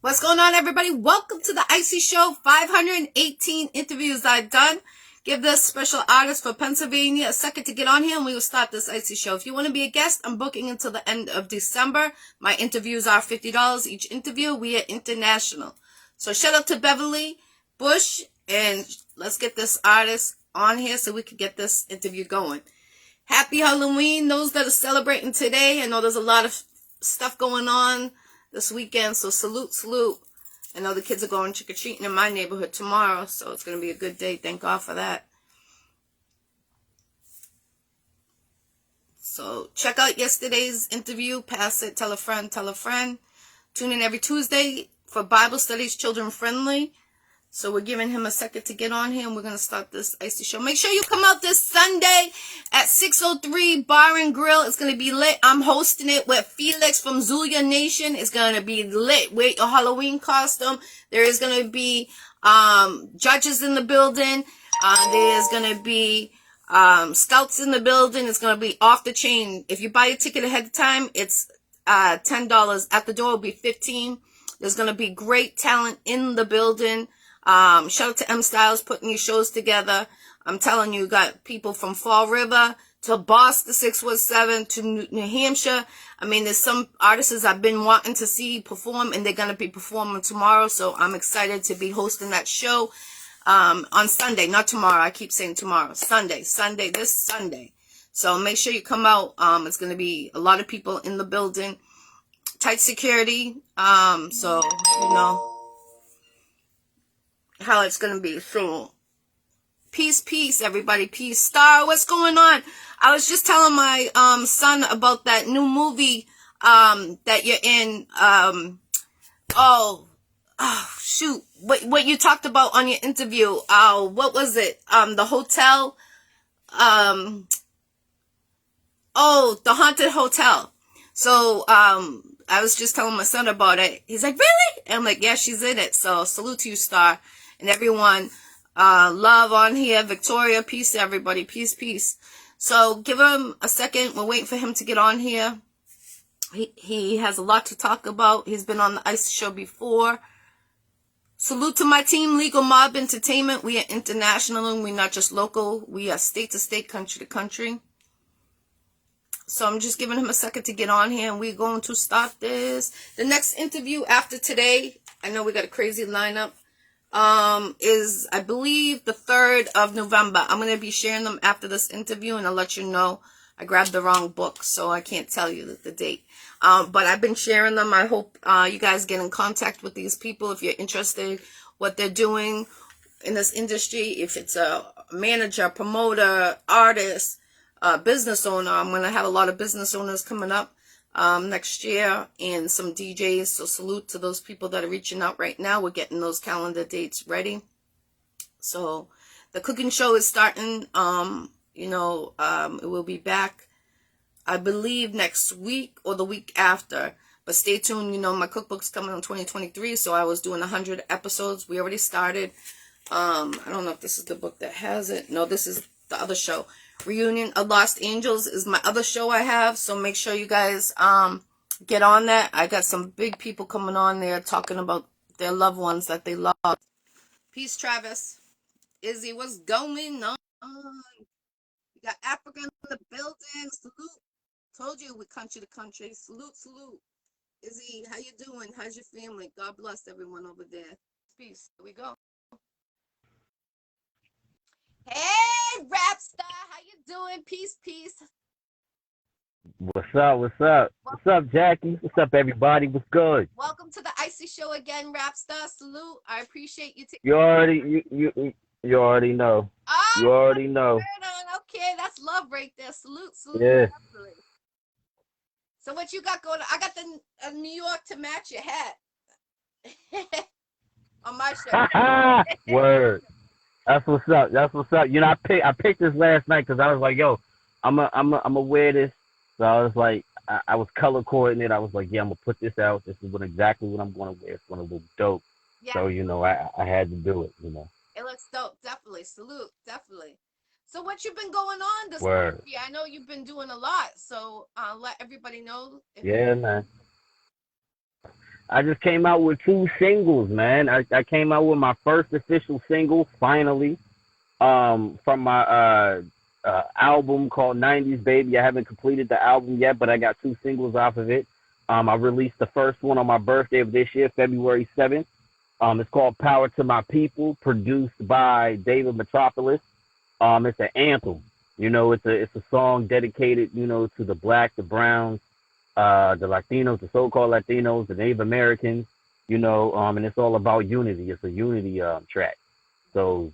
What's going on, everybody? Welcome to the Iccy Show. 518 interviews I've done. Give this special artist for Pennsylvania a second to get on here, and we will start this Iccy Show. If you want to be a guest, I'm booking until the end of December. My interviews are $50 each interview. We are international. So shout out to Beverly Bush, and let's get this artist on here so we can get this interview going. Happy Halloween, those that are celebrating today. I know there's a lot of stuff going on this weekend, so salute. I know the kids are going trick-or-treating in my neighborhood tomorrow, so it's going to be a good day. Thank God for that. So check out yesterday's interview. Pass it, tell a friend. Tune in every Tuesday for Bible studies, children friendly. So we're giving him a second to get on here, and we're going to start this Iccy Show. Make sure you come out this Sunday at 603 Bar and Grill. It's going to be lit. I'm hosting it with Felix from Zulia Nation. It's going to be lit. Wear your Halloween costume. There is going to be judges in the building. There's going to be scouts in the building. It's going to be off the chain. If you buy a ticket ahead of time, it's $10. At the door, it'll be $15. There's going to be great talent in the building. Shout out to M Styles putting these shows together. I'm telling you, got people from Fall River to Boston 617 to New Hampshire. I mean, there's some artists I've been wanting to see perform, and they're going to be performing tomorrow. So I'm excited to be hosting that show on Sunday, not tomorrow. I keep saying tomorrow. Sunday, this Sunday. So make sure you come out. It's going to be a lot of people in the building. Tight security. So, you know how it's going to be. So, peace, everybody. Peace. Starr, what's going on? I was just telling my son about that new movie that you're in. Shoot. What you talked about on your interview. What was it? The hotel. The haunted hotel. So, I was just telling my son about it. He's like, really? And I'm like, yeah, she's in it. So, salute to you, Starr. And everyone, love on here. Victoria, peace to everybody. Peace. So give him a second. We're waiting for him to get on here. He has a lot to talk about. He's been on the Iccy Show before. Salute to my team, Legal Mob Entertainment. We are international and we're not just local. We are state to state, country to country. So I'm just giving him a second to get on here, and we're going to start this. The next interview after today, I know we got a crazy lineup, is, I believe, the 3rd of November. I'm going to be sharing them after this interview, and I'll let you know. I grabbed the wrong book, so I can't tell you the date. But I've been sharing them. I hope you guys get in contact with these people if you're interested, what they're doing in this industry. If it's a manager, promoter, artist, business owner. I'm going to have a lot of business owners coming up next year, and some DJs. So salute to those people that are reaching out right now. We're getting those calendar dates ready. So the cooking show is starting. It will be back, I believe, next week or the week after. But stay tuned. You know, my cookbook's coming in 2023. So I was doing 100 episodes. We already started. I don't know if this is the book that has it. No, this is the other show. Reunion of Lost Angels is my other show I have. So make sure you guys get on that. I got some big people coming on there talking about their loved ones that they love. Peace, Travis. Izzy, what's going on? We got Africa in the building. Salute. Told you we country to country. Salute. Izzy, how you doing? How's your family? God bless everyone over there. Peace. Here we go. Hey, Rapstar, how you doing? Peace. What's up? What's up, Jackie? What's up, everybody? What's good? Welcome to the Iccy Show again, Rapstar. Salute. I appreciate you. You already know. Oh, You already know. okay, that's love right there. Salute. Yeah. So what you got going on? I got the New York to match your hat on my show. Word. That's what's up. You know, I picked this last night because I was like, yo, I'm a wear this. So I was like, I was color coordinated. I was like, yeah, I'm gonna put this out. This is exactly what I'm gonna wear. It's gonna look dope. Yeah. So you know, I had to do it. You know. It looks dope. Definitely. Salute. Definitely. So what you've been going on this Word. year? I know you've been doing a lot. So let everybody know. Yeah, man. I just came out with two singles, man. I came out with my first official single, finally, from my album called 90s Baby. I haven't completed the album yet, but I got two singles off of it. I released the first one on my birthday of this year, February 7th. It's called Power to My People, produced by David Metropolis. It's an anthem. It's a song dedicated, to the black, the browns, the Latinos, the so-called Latinos, the Native Americans, and it's all about unity. It's a unity track. So,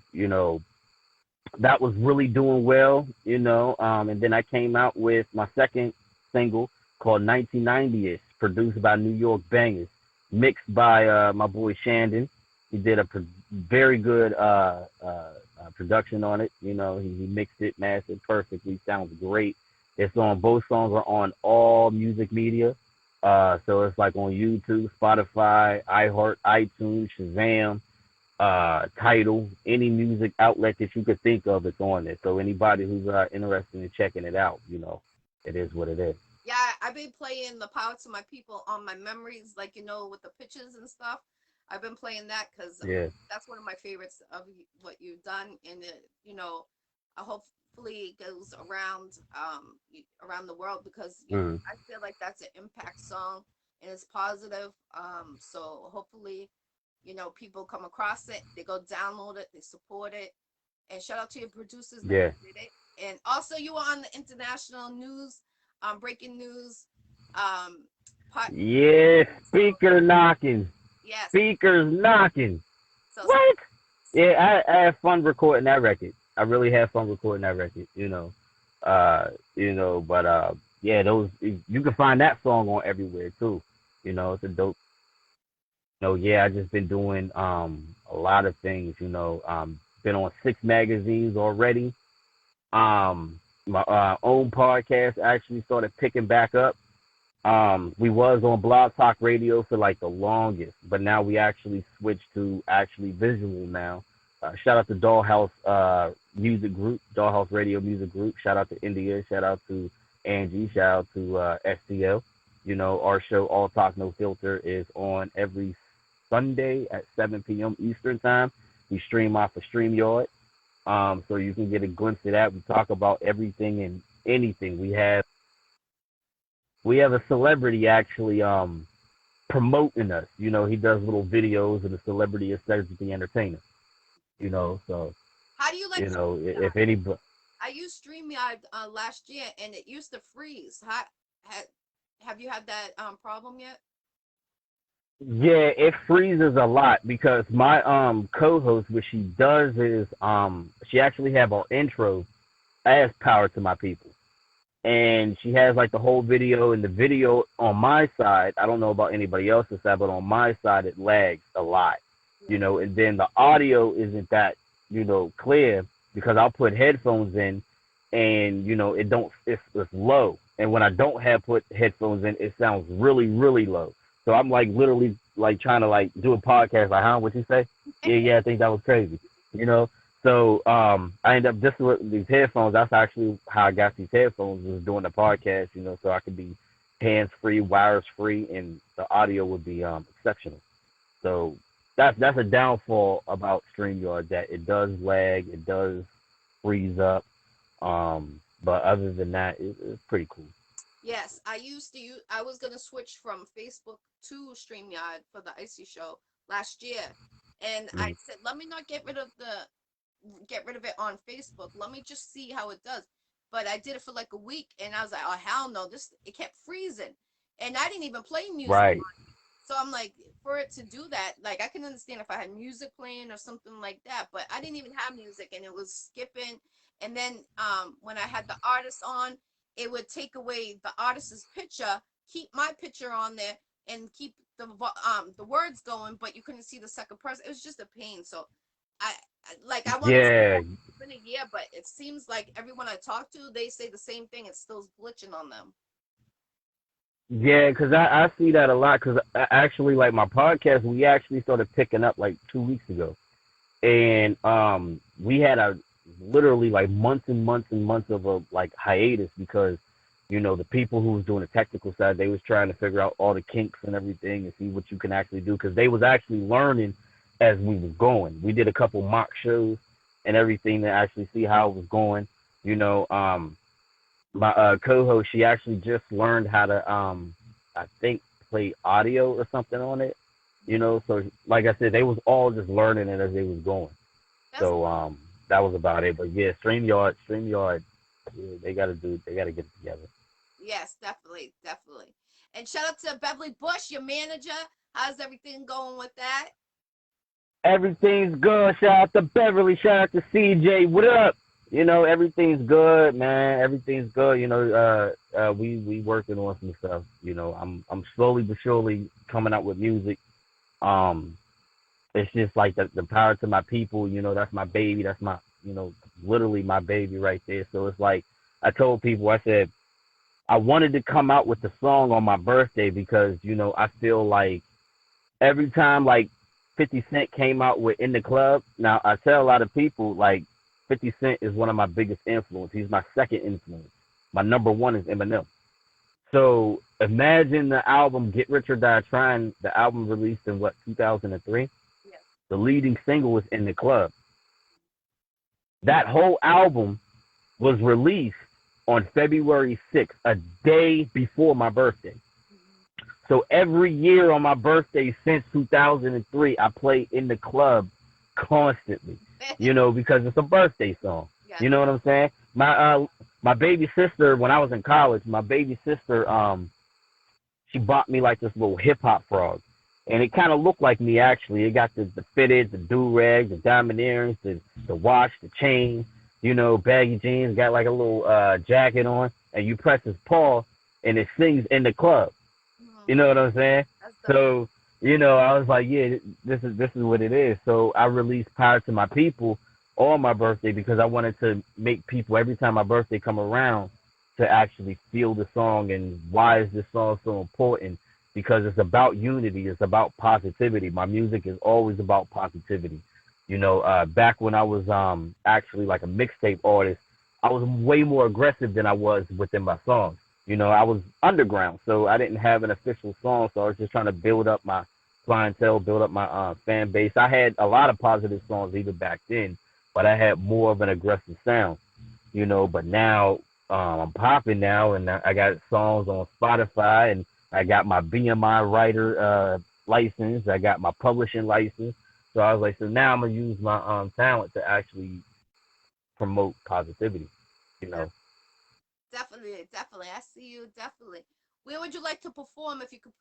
that was really doing well, and then I came out with my second single called 1990ish, produced by New York Bangers, mixed by my boy Shandon. He did a very good production on it. He mixed it, mastered perfectly. Sounds great. It's on both songs are on all music media. So it's like on YouTube, Spotify, iHeart, iTunes, Shazam, Tidal, any music outlet that you could think of, it's on there. So anybody who's interested in checking it out, it is what it is. Yeah, I've been playing the Power to My People on my memories, like, with the pictures and stuff. I've been playing that because Yeah. that's one of my favorites of what you've done, and hopefully it goes around the world because I feel like that's an impact song and it's positive. So hopefully, people come across it, they go download it, they support it, and shout out to your producers that did it. And also, you were on the international news, breaking news. Yeah, speaker knocking. Yes. Speakers knocking. So, what? Yeah, I had fun recording that record. I really had fun recording that record, but yeah, those you can find that song on everywhere too. It's a dope. Yeah, I just been doing a lot of things, been on 6 magazines already. My own podcast actually started picking back up. We was on Blog Talk Radio for like the longest, but now we actually switched to actually visual now. Shout out to Dollhouse Music Group, Dollhouse Radio Music Group. Shout out to India. Shout out to Angie. Shout out to STL. Our show, All Talk No Filter, is on every Sunday at 7 p.m. Eastern Time. We stream off of StreamYard, so you can get a glimpse of that. We talk about everything and anything. We have a celebrity actually promoting us. He does little videos, and the celebrity is Cedric the Entertainer. So how do you like? If anybody, I used StreamYard last year, and it used to freeze. Have you had that problem yet? Yeah, it freezes a lot because my co-host, what she does is she actually have our intro as Power to My People. And she has like the whole video, and the video on my side, I don't know about anybody else's side, but on my side it lags a lot. And then the audio isn't that, clear because I'll put headphones in and it's low. And when I don't have put headphones in, it sounds really, really low. So I'm like literally like trying to like do a podcast like, huh, what you say? Yeah, I think that was crazy. So I ended up just with these headphones. That's actually how I got these headphones, was doing the podcast, so I could be hands free, wires free, and the audio would be exceptional. So that's a downfall about StreamYard, that it does lag, it does freeze up. But other than that, it's pretty cool. Yes, I was gonna switch from Facebook to StreamYard for the Iccy Show last year, and I said, let me not get rid of it on Facebook. Let me just see how it does. But I did it for like a week, and I was like, oh hell no, it kept freezing, and I didn't even play music. Right. So I'm like, for it to do that, like I can understand if I had music playing or something like that, but I didn't even have music, and it was skipping. And then when I had the artist on, it would take away the artist's picture, keep my picture on there, and keep the words going, but you couldn't see the second person. It was just a pain. So I want to say it's been a year, but it seems like everyone I talk to, they say the same thing. It's still glitching on them. Yeah, because I see that a lot. Because actually, like my podcast, we actually started picking up like 2 weeks ago, and we had a literally like months and months and months of a like hiatus because The people who was doing the technical side, they was trying to figure out all the kinks and everything and see what you can actually do because they was actually learning as we was going. We did a couple mock shows and everything to actually see how it was going. You know, my co-host, she actually just learned how to, I think, play audio or something on it. So like I said, they was all just learning it as they was going. That's So that was about it. But yeah, StreamYard, yeah, they gotta get it together. yes, definitely, definitely. And shout out to Beverly Bush, your manager. How's everything going with that? Everything's good. Shout out to Beverly. Shout out to CJ. What up? Everything's good, man. Everything's good. We working on some stuff. I'm slowly but surely coming out with music. Um, it's just like the power to my people. That's my baby. That's my literally my baby right there. So it's like I told people. I said I wanted to come out with the song on my birthday because I feel like every time like 50 Cent came out with In the Club. Now I tell a lot of people like 50 Cent is one of my biggest influence. He's my second influence. My number one is Eminem. So imagine the album Get Rich or Die Trying. The album released in what 2003. Yes. The leading single was In the Club. That whole album was released on February 6th, a day before my birthday. So every year on my birthday since 2003, I play In the Club constantly, because it's a birthday song. Yes. You know what I'm saying? My baby sister, when I was in college, my baby sister, she bought me like this little hip hop frog. And it kind of looked like me actually. It got the fitted, the do-rag, the diamond earrings, the watch, the chain, baggy jeans, got like a little jacket on, and you press his paw, and it sings In the Club. You know what I'm saying? So, I was like, yeah, this is what it is. So I released Power to My People on my birthday because I wanted to make people every time my birthday come around to actually feel the song and why is this song so important? Because it's about unity, it's about positivity. My music is always about positivity. Back when I was actually like a mixtape artist, I was way more aggressive than I was within my songs. I was underground, so I didn't have an official song, so I was just trying to build up my clientele, build up my fan base. I had a lot of positive songs even back then, but I had more of an aggressive sound, but now I'm popping now, and I got songs on Spotify, and I got my BMI writer license, I got my publishing license, so I was like, so now I'm going to use my talent to actually promote positivity, you know. Definitely, definitely. I see you. Definitely. Where would you like to perform if you could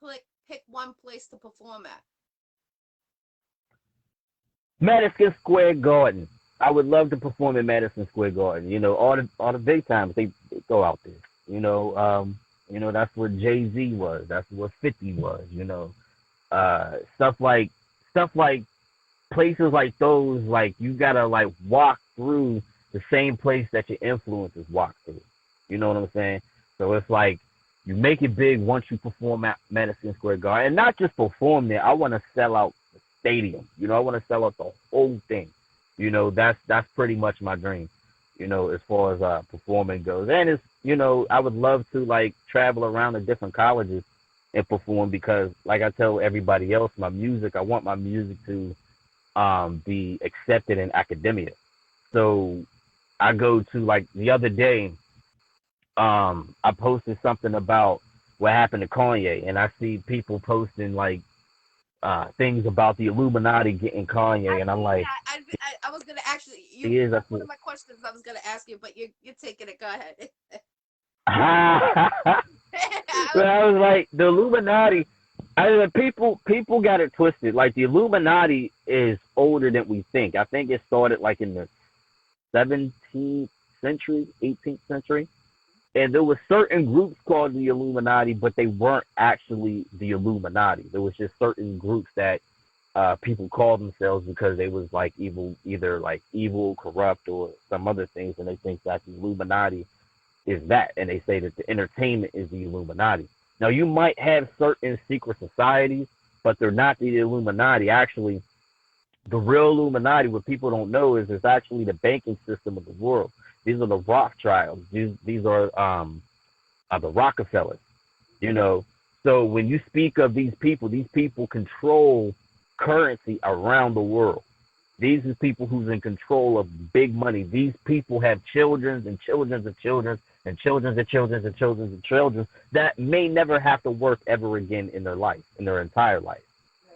pick one place to perform at? Madison Square Garden. I would love to perform in Madison Square Garden. All the big times they go out there. That's where Jay-Z was. That's where 50 was. Stuff like places like those. Like you gotta like walk through the same place that your influences walk through. You know what I'm saying? So it's like you make it big once you perform at Madison Square Garden, and not just perform there. I want to sell out the stadium. I want to sell out the whole thing. That's pretty much my dream. As far as performing goes, and it's I would love to like travel around to different colleges and perform because, like I tell everybody else, I want my music to be accepted in academia. So I go to like the other day, I posted something about what happened to Kanye, and I see people posting like things about the Illuminati getting Kanye, and I'm like, I was gonna actually he is. one of my questions I was gonna ask you, but you're taking it. Go ahead. But I was like, the Illuminati. People got it twisted. Like the Illuminati is older than we think. I think it started like in the 17th century, 18th century. And there were certain groups called the Illuminati, but they weren't actually the Illuminati. There was just certain groups that people called themselves because they was like evil, either like evil, corrupt, or some other things, and they think that the Illuminati is that, and they say that the entertainment is the Illuminati. Now you might have certain secret societies, but they're not the Illuminati. Actually, the real Illuminati, what people don't know is it's actually the banking system of the world. These are the Rothschilds. These are the Rockefellers. You know, so when you speak of these people control currency around the world. These are people who's in control of big money. These people have children and children's of children and children's of children's and children's of children that may never have to work ever again in their life, in their entire life.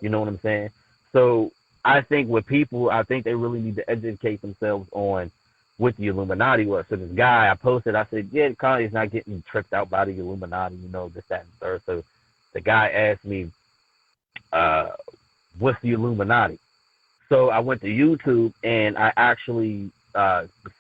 You know what I'm saying? So I think with people, I think they really need to educate themselves on what the Illuminati was. So this guy I posted, I said, yeah, Kanye's not getting tricked out by the Illuminati, you know, this, that, and third. So the guy asked me, uh, what's the Illuminati? So I went to YouTube and I actually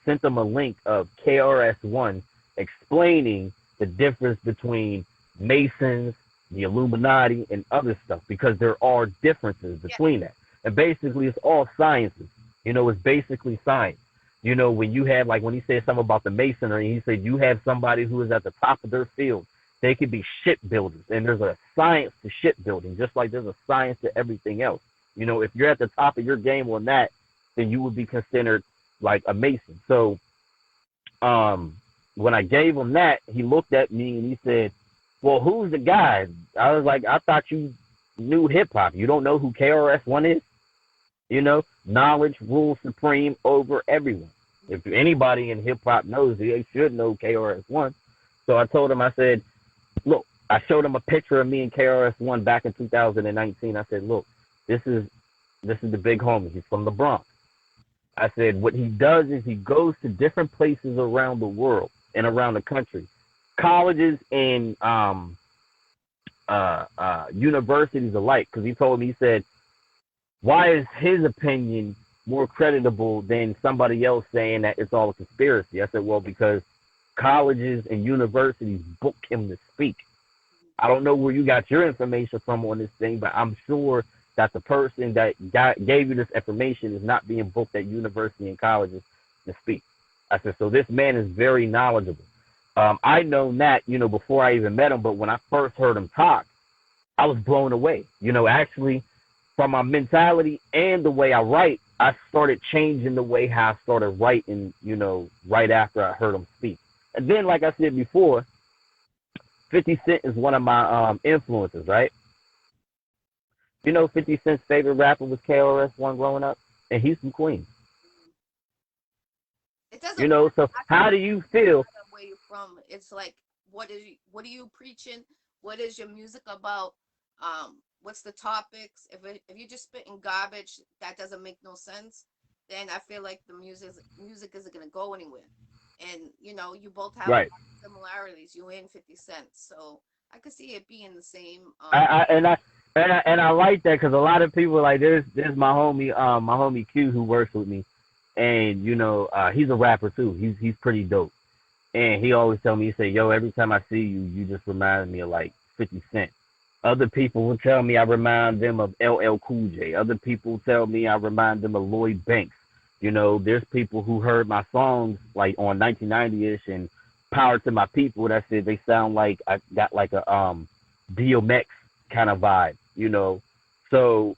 sent them a link of KRS-One explaining the difference between Masons, the Illuminati, and other stuff because there are differences between that. And basically, it's all sciences. You know, it's basically science. You know, when you have, like when he said something about the Masonry, he said you have somebody who is at the top of their field. They could be shipbuilders, and there's a science to shipbuilding, just like there's a science to everything else. You know, if you're at the top of your game on that, then you would be considered like a Mason. So when I gave him that, he looked at me and he said, well, who's the guy? I was like, I thought you knew hip hop. You don't know who KRS-One is? You know, knowledge rules supreme over everyone. If anybody in hip hop knows, they should know KRS-One. So I told him, I said, look, I showed him a picture of me and KRS-One back in 2019. I said, look, this is the big homie. He's from the Bronx. I said, what he does is he goes to different places around the world and around the country, colleges and universities alike. Because he told me, he said, why is his opinion more creditable than somebody else saying that it's all a conspiracy? I said, well, because colleges and universities book him to speak. I don't know where you got your information from on this thing, but I'm sure that the person that gave you this information is not being booked at university and colleges to speak. I said, so this man is very knowledgeable. I know that, you know, before I even met him, but when I first heard him talk, I was blown away. You know, actually, from my mentality and the way I write, I started changing the way how I started writing, you know, right after I heard him speak. And then, like I said before, 50 Cent is one of my influences, right? You know, 50 Cent's favorite rapper was KRS-One growing up, and he's from Queens. It doesn't You know, so matter how do you feel? where you're from. It's like, what are you preaching? What is your music about? What's the topics? If you're just spitting garbage that doesn't make no sense, then I feel like the music isn't gonna go anywhere. And you know, you both have a lot Right. of similarities. You and 50 Cent, so I could see it being the same. I like that because a lot of people like there's my homie Q who works with me, and you know he's a rapper too. He's pretty dope, and he always tell me, he say, yo, every time I see you, you just remind me of like 50 Cent. Other people will tell me I remind them of LL Cool J. Other people tell me I remind them of Lloyd Banks. You know, there's people who heard my songs like on 1990ish and Power to My People that said they sound like I got like a DMX kind of vibe, you know. So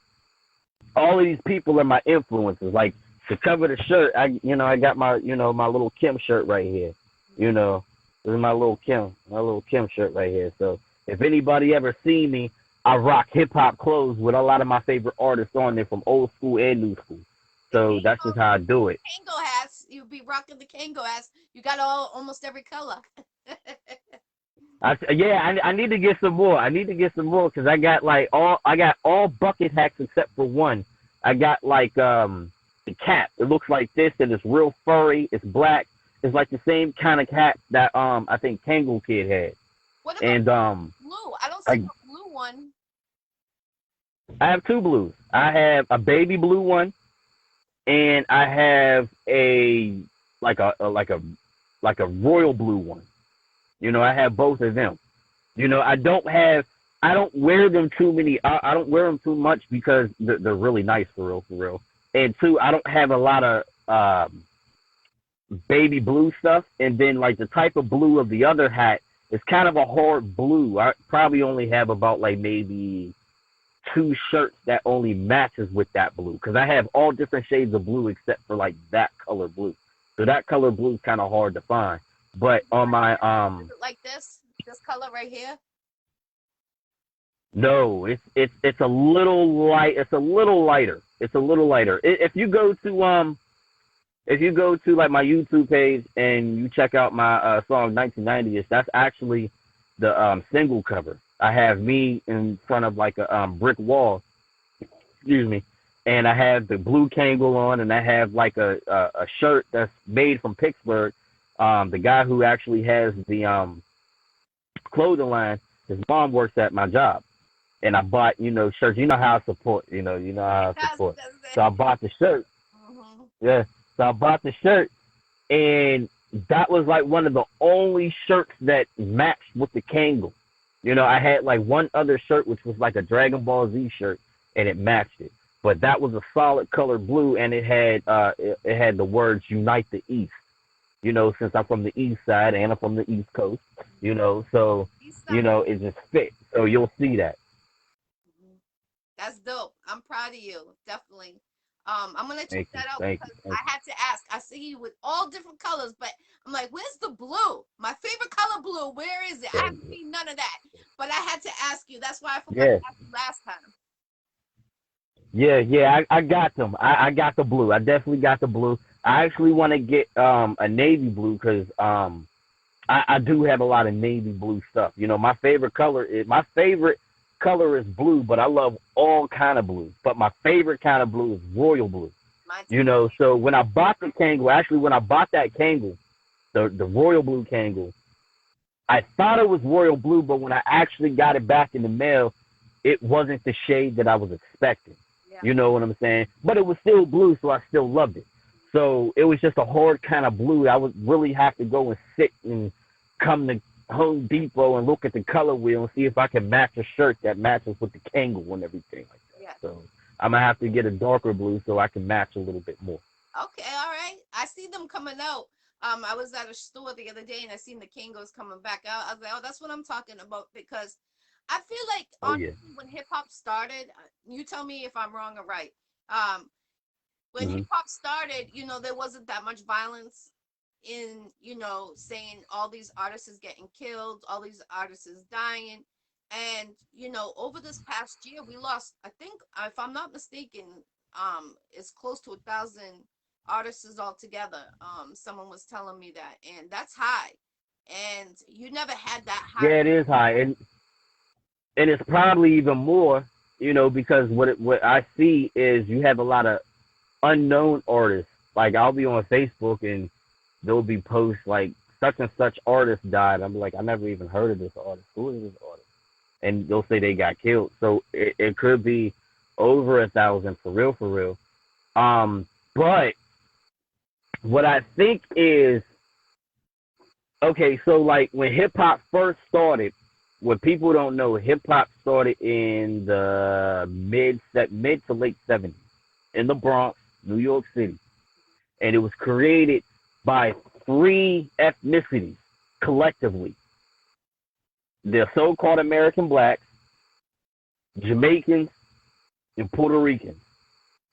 all of these people are my influences. Like to cover the shirt, I got my my little Kim shirt right here. You know, this is my little Kim shirt right here. So if anybody ever see me, I rock hip hop clothes with a lot of my favorite artists on there from old school and new school. So that's just how I do it. Kango hats. You be rocking the Kango hats. You got almost every color. I need to get some more. I need to get some more because I got all bucket hats except for one. I got like the cap. It looks like this and it's real furry. It's black. It's like the same kind of hat that I think Kango Kid had. What about And blue? I don't see the blue one. I have two blues. I have a baby blue one, and I have a like a royal blue one. You know, I have both of them. You know, I don't wear them too many. I don't wear them too much because they're really nice for real. And two, I don't have a lot of baby blue stuff. And then like the type of blue of the other hat is kind of a hard blue. I probably only have about like maybe two shirts that only matches with that blue because I have all different shades of blue except for like that color blue. So that color blue is kind of hard to find. But on my like this, this color right here? No, it's a little light. It's a little lighter. It's a little lighter. If you go to like my YouTube page and you check out my song 1990ish, that's actually the single cover. I have me in front of like a brick wall, excuse me, and I have the blue Kangol on, and I have like a shirt that's made from Pittsburgh. The guy who actually has the clothing line, his mom works at my job, and I bought shirts. You know how I support. You know how I support. So I bought the shirt. Mm-hmm. Yeah. So I bought the shirt, and that was like one of the only shirts that matched with the Kangol. I had like one other shirt which was like a Dragon Ball Z shirt, and it matched it. But that was a solid color blue, and it had the words "Unite the East." Since I'm from the East Side and I'm from the East Coast, so it just fit. So you'll see that. That's dope. I'm proud of you. Definitely. I'm gonna check Thank you, that out thank because you, thank I had to ask. I see you with all different colors, but I'm like, where's the blue? My favorite color, blue. Where is it? I haven't you. seen none of that. But I had to ask you. That's why I forgot to Yeah, ask you last time. yeah. I got them. I got the blue. I definitely got the blue. I actually want to get a navy blue because I do have a lot of navy blue stuff. My favorite color is blue, but I love all kind of blue. But my favorite kind of blue is royal blue. Mine too. So when I bought the Kangol, actually when I bought that Kangol, the royal blue Kangol, I thought it was royal blue, but when I actually got it back in the mail, it wasn't the shade that I was expecting. Yeah. You know what I'm saying? But it was still blue, so I still loved it. So it was just a hard kind of blue. I would really have to go and sit and come to Home Depot and look at the color wheel and see if I can match a shirt that matches with the Kangol and everything like that. Yeah. So I'm gonna have to get a darker blue so I can match a little bit more. Okay, all right. I see them coming out. I was at a store the other day and I seen the Kangos coming back out. I was like, oh, that's what I'm talking about because I feel like Oh yeah. honestly, when hip hop started, you tell me if I'm wrong or right. Um, when Hmm. hip hop started, there wasn't that much violence in, saying all these artists is getting killed, all these artists is dying. And, over this past year, we lost, I think, if I'm not mistaken, it's close to 1,000 artists altogether. Someone was telling me that, and that's high. And you never had that high. Yeah, it is high, and it's probably even more. Because what I see is you have a lot of unknown artists. Like I'll be on Facebook and there'll be posts like such and such artist died. I'm like, I never even heard of this artist. Who is this artist? And they'll say they got killed. So it could be over 1,000 for real, for real. But what I think is okay. So like when hip hop first started, what people don't know, hip hop started in the mid to late 70s in the Bronx, New York City, and it was created by three ethnicities collectively: the so-called American blacks, Jamaicans, and Puerto Ricans.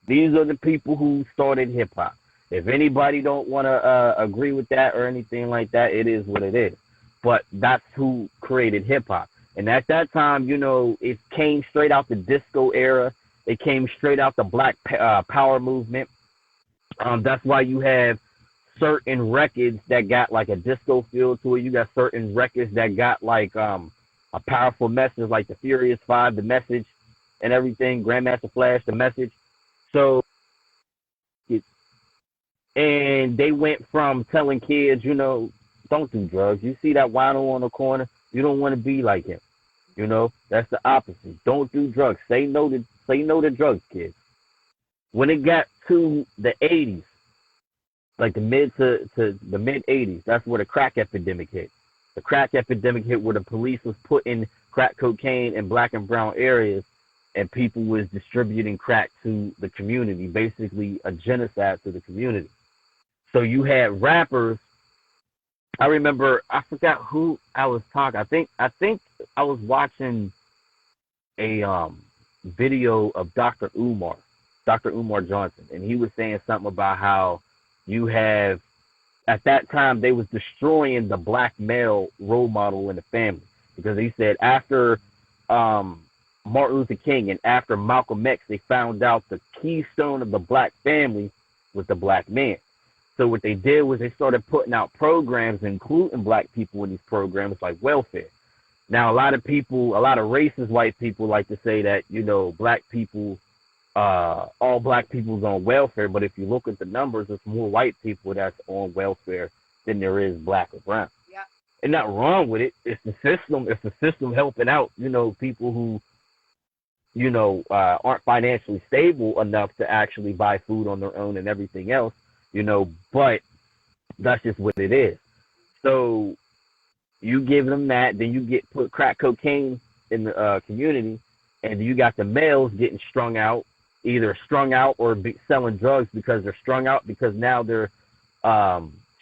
These are the people who started hip hop. If anybody don't want to agree with that or anything like that, it is what it is. But that's who created hip hop. And at that time, it came straight out the disco era. It came straight out the Black Power movement. That's why you have certain records that got like a disco feel to it. You got certain records that got like a powerful message, like the Furious Five, the Message, and everything. Grandmaster Flash, the Message. So, and they went from telling kids, don't do drugs. You see that wino on the corner, you don't want to be like him. That's the opposite. Don't do drugs. Say no to drugs, kids. When it got to the 80s, like the mid to the mid 80s, that's where the crack epidemic hit. The crack epidemic hit where the police was putting crack cocaine in black and brown areas, and people was distributing crack to the community, basically a genocide to the community. So you had rappers. I remember, I forgot who I was talking. I think I was watching a video of Dr. Umar Johnson, and he was saying something about how you have at that time they was destroying the black male role model in the family, because he said after Martin Luther King and after Malcolm X, they found out the keystone of the black family was the black man. So what they did was they started putting out programs including black people in these programs like welfare. Now, a lot of racist white people like to say that, black people, all black people's on welfare. But if you look at the numbers, there's more white people that's on welfare than there is black or brown. Yeah. And not wrong with it. It's the system. It's the system helping out, people who, aren't financially stable enough to actually buy food on their own and everything else, but that's just what it is. So you give them that, then you put crack cocaine in the community, and you got the males getting either strung out or selling drugs because they're strung out because now they're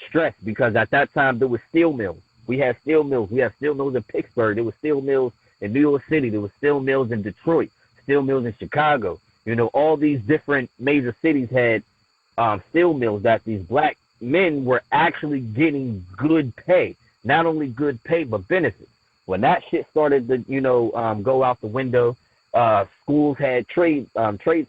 stressed, because at that time there was steel mills. We had steel mills. We have steel mills in Pittsburgh. There was steel mills in New York City. There was steel mills in Detroit. Steel mills in Chicago. All these different major cities had steel mills that these black men were actually getting good pay. Not only good pay, but benefits. When that shit started to, go out the window, schools had trade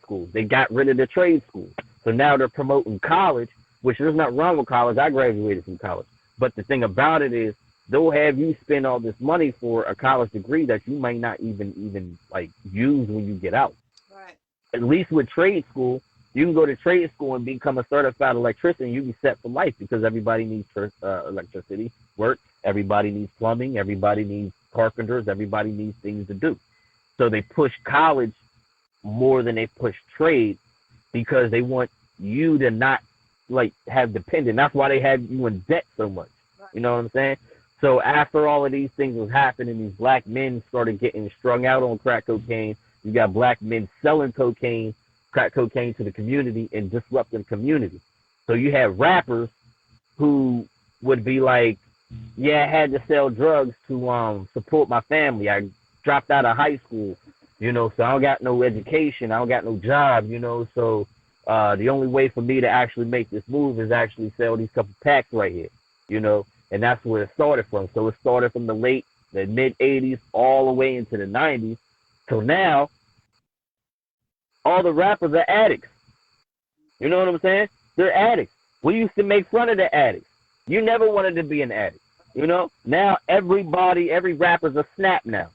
schools. They got rid of the trade schools. So now they're promoting college, which there's nothing wrong with college. I graduated from college. But the thing about it is, they'll have you spend all this money for a college degree that you might not even like use when you get out. Right. At least with trade school, you can go to trade school and become a certified electrician. You can be set for life, because everybody needs electricity work. Everybody needs plumbing. Everybody needs carpenters. Everybody needs things to do. So they push college more than they push trade, because they want you to not have dependent. That's why they have you in debt so much. Right. You know what I'm saying? So after all of these things was happening, these black men started getting strung out on crack cocaine. You got black men selling crack cocaine to the community and disrupting the community. So you have rappers who would be like, yeah, I had to sell drugs to support my family. I dropped out of high school, so I don't got no education. I don't got no job, so the only way for me to actually make this move is actually sell these couple packs right here, and that's where it started from. So it started from the mid 80s all the way into the 90s. So now all the rappers are addicts. You know what I'm saying? They're addicts. We used to make fun of the addicts. You never wanted to be an addict. Now every rapper's a snap now.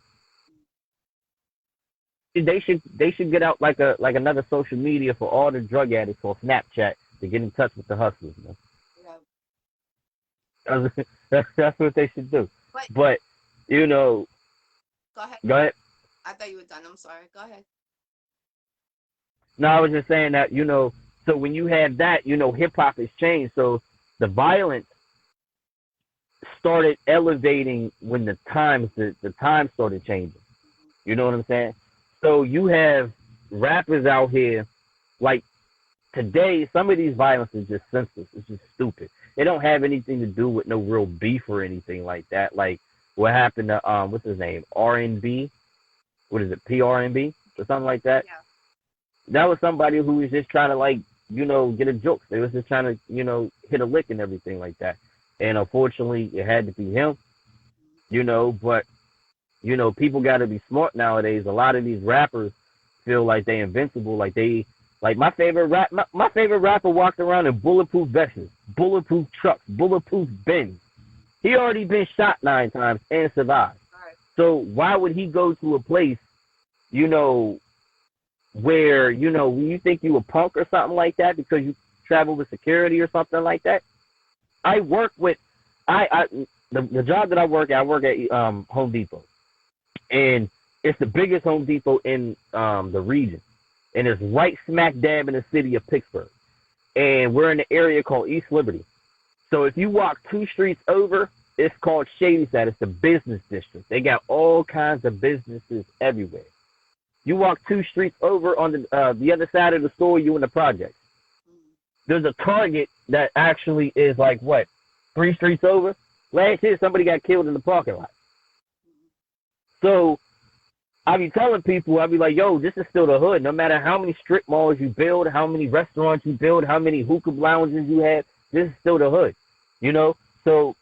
They should get out like another social media for all the drug addicts or Snapchat to get in touch with the hustlers. Yeah. That's what they should do. But Go ahead. Go ahead. I thought you were done. I'm sorry. Go ahead. No, I was just saying that, so when you have that, hip hop has changed. So the violence started elevating when the times started changing. You know what I'm saying? So you have rappers out here, like today, some of these violence is just senseless. It's just stupid. They don't have anything to do with no real beef or anything like that. Like what happened to what's his name? RNB? What is it? PRNB or something like that? Yeah. That was somebody who was just trying to get a joke. They was just trying to, hit a lick and everything like that. And unfortunately, it had to be him, but, people got to be smart nowadays. A lot of these rappers feel like they invincible. My favorite rapper walked around in bulletproof vests, bulletproof trucks, bulletproof Benz. He already been shot 9 times and survived. Right. So why would he go to a place, where, when you think you a punk or something like that because you travel with security or something like that? I work with, the job that I work at Home Depot. And it's the biggest Home Depot in the region. And it's right smack dab in the city of Pittsburgh. And we're in an area called East Liberty. So if you walk 2 streets over, it's called Shadyside. It's the business district. They got all kinds of businesses everywhere. You walk 2 streets over on the other side of the store, you in the projects. There's a Target that actually is 3 streets over. Last year, somebody got killed in the parking lot. So I be telling people, I be like, yo, this is still the hood. No matter how many strip malls you build, how many restaurants you build, how many hookah lounges you have, this is still the hood. You know, so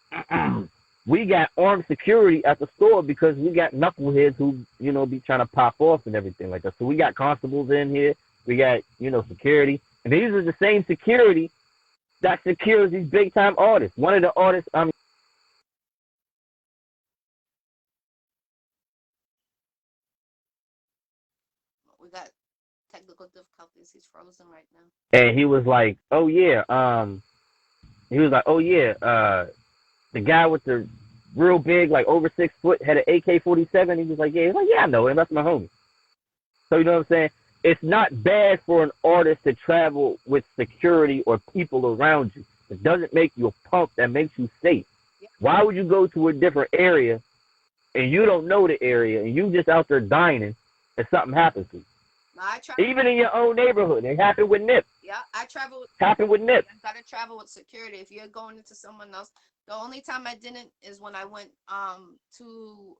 we got armed security at the store because we got knuckleheads who, be trying to pop off and everything like that. So we got constables in here. We got, security. And these are the same security that secures these big time artists. One of the artists, We got technical difficulties. He's frozen right now. and he was like, oh yeah, the guy with the real big, like over 6 foot, had an AK-47. He was like, yeah, I know him. That's my homie. So you know what I'm saying? It's not bad for an artist to travel with security or people around you. It doesn't make you a punk. That makes you safe. Yeah. Why would you go to a different area and you don't know the area and you just out there dining and something happens to you? Even in your own neighborhood. It happened with Nip. Yeah, I travel. Happened with Nip. You gotta travel with security. If you're going into someone else, the only time I didn't is when I went to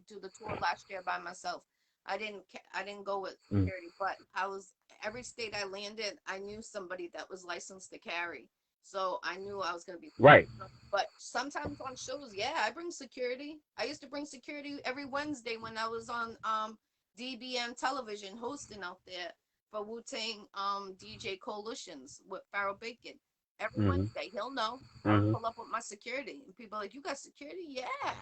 do the tour last year by myself. I didn't go with security, but I was every state I landed, I knew somebody that was licensed to carry. So I knew I was gonna be right. But sometimes on shows, yeah, I bring security. I used to bring security every Wednesday when I was on DBN television hosting out there for Wu-Tang DJ coalitions with Pharaoh Bacon. Every Wednesday, he'll know. I'll pull up with my security. And people are like, you got security? Yeah.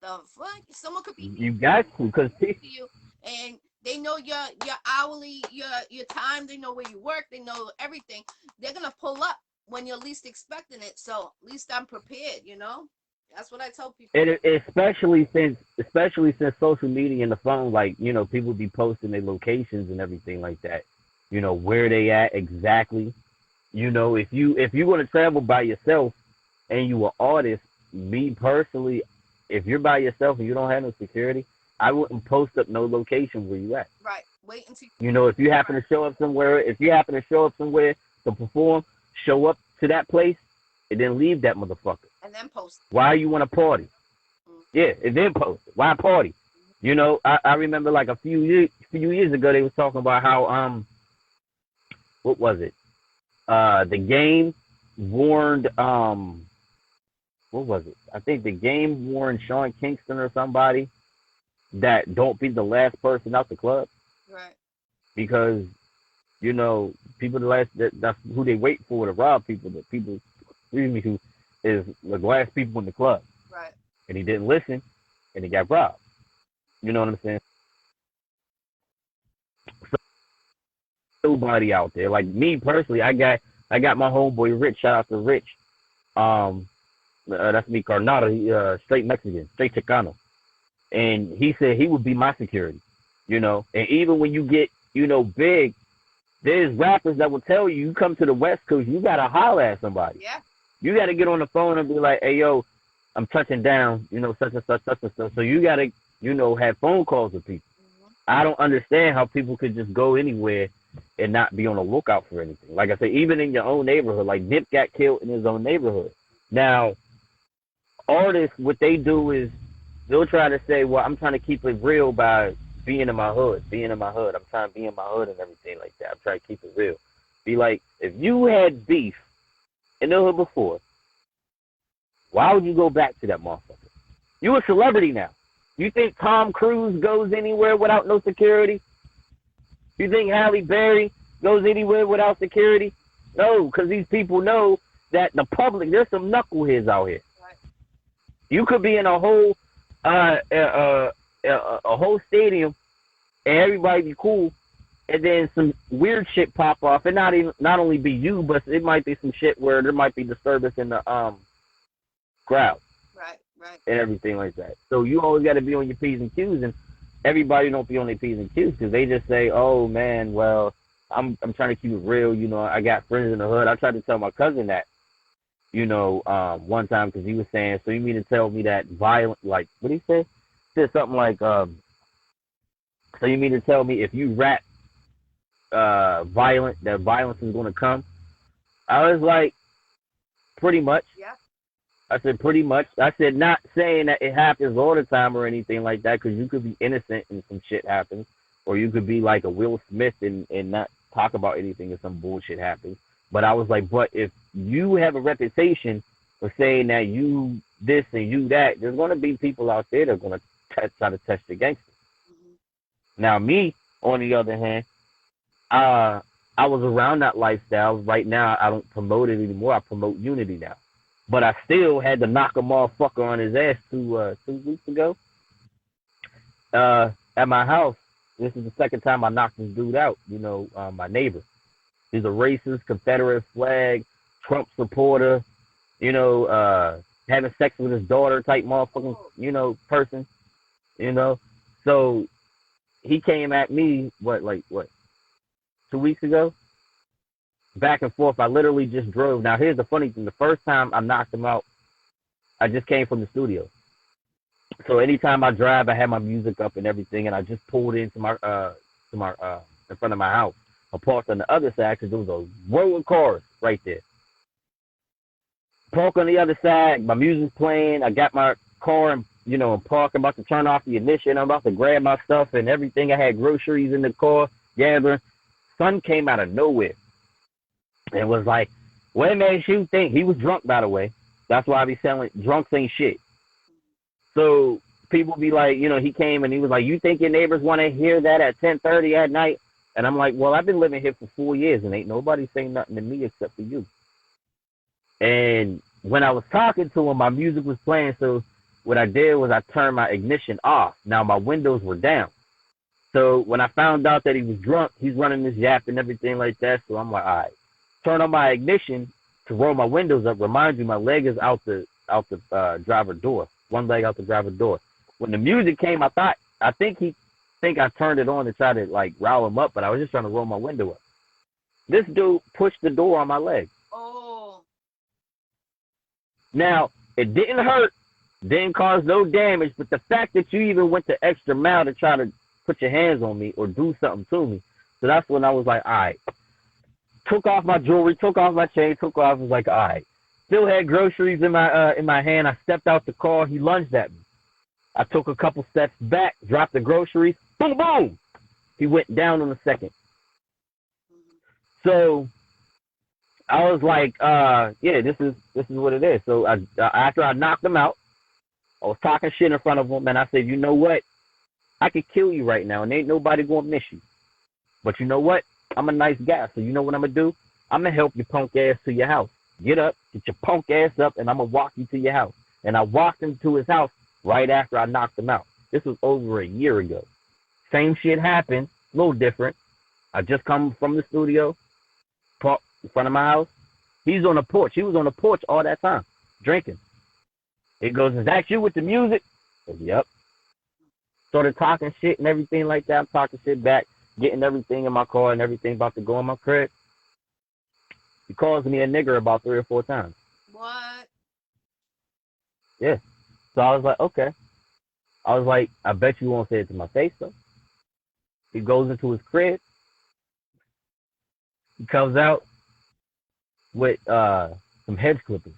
The fuck? Someone could be you got to, because you, and they know your hourly, your time. They know where you work. They know everything. They're gonna pull up when you're least expecting it. So at least I'm prepared. That's what I tell people. And especially since social media and the phone, like, people be posting their locations and everything like that. Where they at exactly. If you want to travel by yourself and you an artist, me personally, if you're by yourself and you don't have no security, I wouldn't post up no location where you at. Right. Wait until if you happen to show up somewhere, to perform, show up to that place and then leave that motherfucker. And then post. Why you want to party? Yeah, and then post. Why party? I remember like a few years ago they was talking about how what was it? The game warned what was it? I think the game warned Sean Kingston or somebody that don't be the last person out the club. Right. Because people that's who they wait for to rob people. That people, who is the last people in the club. Right. And he didn't listen, and he got robbed. You know what I'm saying? So, nobody out there. Like me personally, I got my homeboy Rich. Shout out to Rich. That's me, Carnata. Straight Mexican, straight Chicano. And he said he would be my security. And even when you get, big, there's rappers that will tell you come to the West Coast, you gotta holler at somebody. Yeah. You gotta get on the phone and be like, hey yo, I'm touching down, such and such, such and such. So you gotta, have phone calls with people. I don't understand how people could just go anywhere and not be on the lookout for anything. Like I said, even in your own neighborhood, like Nip got killed in his own neighborhood. Now, artists, what they do is they'll try to say, well, I'm trying to keep it real by being in my hood. I'm trying to be in my hood and everything like that. I'm trying to keep it real. Be like, if you had beef in the hood before, why would you go back to that motherfucker? You a celebrity now. You think Tom Cruise goes anywhere without no security? You think Halle Berry goes anywhere without security? No, because these people know that the public, there's some knuckleheads out here. Right. You could be in a whole stadium and everybody be cool, and then some weird shit pop off, and not only be you, but it might be some shit where there might be disturbance in the crowd. Right. And everything like that. So you always got to be on your P's and Q's, and everybody don't be on their P's and Q's because they just say, oh man, well, I'm trying to keep it real. I got friends in the hood. I tried to tell my cousin that, one time because he was saying, so you mean to tell me that violent, like, what did he say? He said something like, so you mean to tell me if you rap violent, that violence is going to come? I was like, pretty much. Yeah. I said, pretty much. I said, not saying that it happens all the time or anything like that, because you could be innocent and some shit happens, or you could be like a Will Smith and not talk about anything if some bullshit happens. But I was like, but if you have a reputation or saying that you this and you that, there's going to be people out there that are going to try to test the gangster. Mm-hmm. Now, me, on the other hand, uh, I was around that lifestyle. Right now, I don't promote it anymore. I promote unity now. But I still had to knock a motherfucker on his ass 2 weeks ago at my house. This is the second time I knocked this dude out. My neighbor. He's a racist, Confederate flag, Trump supporter. Having sex with his daughter type motherfucking, person. So he came at me, what, 2 weeks ago? Back and forth. I literally just drove. Now, here's the funny thing. The first time I knocked him out, I just came from the studio. So anytime I drive, I have my music up and everything, and I just pulled into my in front of my house. I parked on the other side because there was a row of cars right there. Park on the other side, my music's playing. I got my car and I'm parking, about to turn off the ignition. I'm about to grab my stuff and everything. I had groceries in the car, gathering. Son came out of nowhere and was like, "What makes you think?" He was drunk, by the way. That's why I be selling drunks ain't shit. So people be like, he came and he was like, "You think your neighbors want to hear that at 10:30 at night?" And I'm like, "Well, I've been living here for 4 years and ain't nobody saying nothing to me except for you." And when I was talking to him, my music was playing. So what I did was I turned my ignition off. Now my windows were down. So when I found out that he was drunk, he's running this yap and everything like that. So I'm like, all right, turn on my ignition to roll my windows up. Remind you, my leg is out the driver door. One leg out the driver door. When the music came, I think I turned it on to try to like rile him up, but I was just trying to roll my window up. This dude pushed the door on my leg. Oh. Now, it didn't hurt, didn't cause no damage, but the fact that you even went the extra mile to try to put your hands on me or do something to me. So that's when I was like, all right. Took off my jewelry, took off my chain, I was like, all right. Still had groceries in my hand. I stepped out the car. He lunged at me. I took a couple steps back, dropped the groceries. Boom, boom. He went down in a second. So I was like, yeah, this is what it is. So after I knocked him out, I was talking shit in front of him, and I said, you know what? I could kill you right now, and ain't nobody gonna miss you. But you know what? I'm a nice guy, so you know what I'm gonna do? I'm gonna help your punk ass to your house. Get up, get your punk ass up, and I'm gonna walk you to your house. And I walked him to his house right after I knocked him out. This was over a year ago. Same shit happened, a little different. I just come from the studio, parked in front of my house. He's on the porch. He was on the porch all that time, drinking. He goes, "Is that you with the music?" I said, "Yep." Started talking shit and everything like that. I'm talking shit back, getting everything in my car and everything about to go in my crib. He calls me a nigger about 3 or 4 times. What? Yeah. So I was like, okay. I was like, I bet you won't say it to my face, though. He goes into his crib. He comes out with some hedge clippers.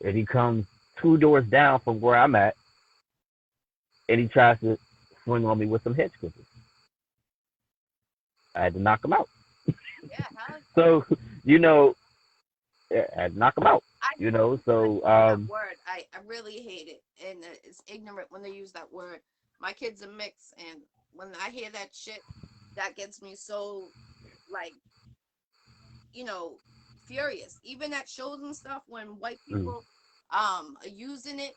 And he comes 2 doors down from where I'm at. And he tries to swing on me with some hedge clippers. I had to knock him out. Yeah, huh? So, I had to knock him out. So that word, I really hate it, and it's ignorant when they use that word. My kid's a mix, and when I hear that shit, that gets me so like, furious. Even at shows and stuff, when white people are using it,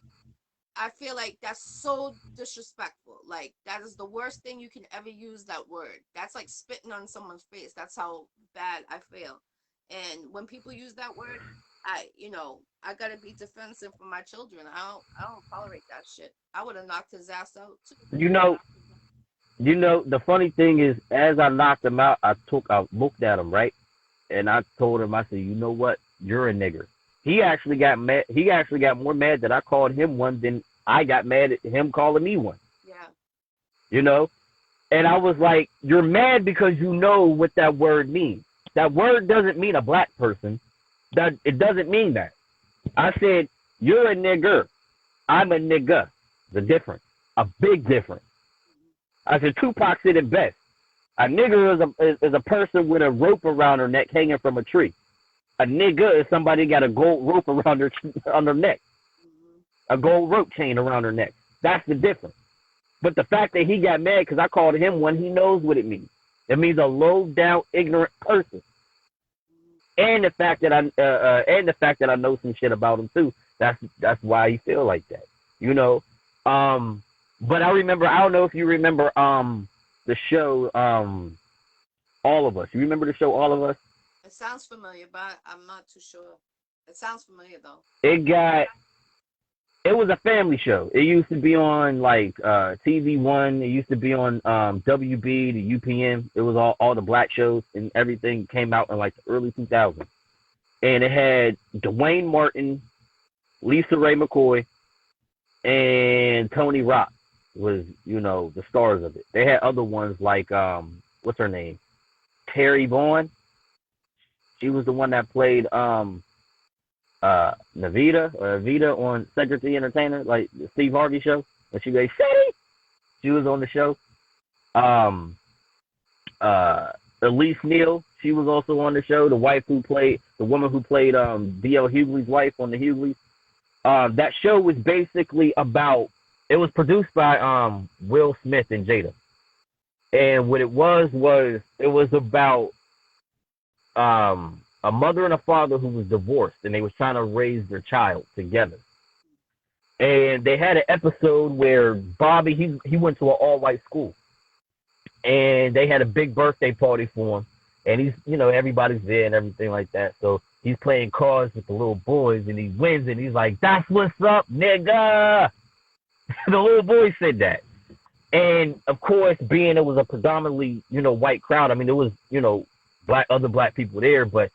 I feel like that's so disrespectful. Like, that is the worst thing you can ever use, that word. That's like spitting on someone's face. That's how bad I feel. And when people use that word, I gotta be defensive for my children. I don't tolerate that shit. I would have knocked his ass out too. The funny thing is, as I knocked him out, I looked at him, right? And I told him, I said, you know what? You're a nigger. He actually got mad. He actually got more mad that I called him one than I got mad at him calling me one. Yeah. And I was like, you're mad because you know what that word means. That word doesn't mean a black person. It doesn't mean that. I said, you're a nigger. I'm a nigga. The difference. A big difference. I said, Tupac said it best. A nigger is a person with a rope around her neck hanging from a tree. A nigga is somebody got a gold rope around their on their neck, a gold rope chain around their neck. That's the difference. But the fact that he got mad because I called him one, he knows what it means. It means a low down, ignorant person. And the fact that I know some shit about him too. That's why he feel like that. You know. But I remember. I don't know if you remember the show All of Us. You remember the show All of Us? It sounds familiar, but I'm not too sure. It sounds familiar though. It was a family show. It used to be on like TV One. It used to be on WB, the UPN. It was all the black shows, and everything came out in like the early 2000s. And it had Dwayne Martin, Lisa Ray McCoy, and Tony Rock was, the stars of it. They had other ones like what's her name? Terry Vaughn. She was the one that played Navita on Cedric the Entertainer, like the Steve Harvey show. When she goes, City, she was on the show. Elise Neal, she was also on the show. The woman who played D.L. Hughley's wife on the Hughleys. That show was basically about. It was produced by Will Smith and Jada, and what it was about a mother and a father who was divorced, and they was trying to raise their child together. And they had an episode where Bobby, he went to an all-white school, and they had a big birthday party for him. And he's, everybody's there and everything like that. So he's playing cards with the little boys, and he wins, and he's like, "That's what's up, nigga." The little boy said that. And of course, being it was a predominantly, white crowd. I mean, there was, other black people there, but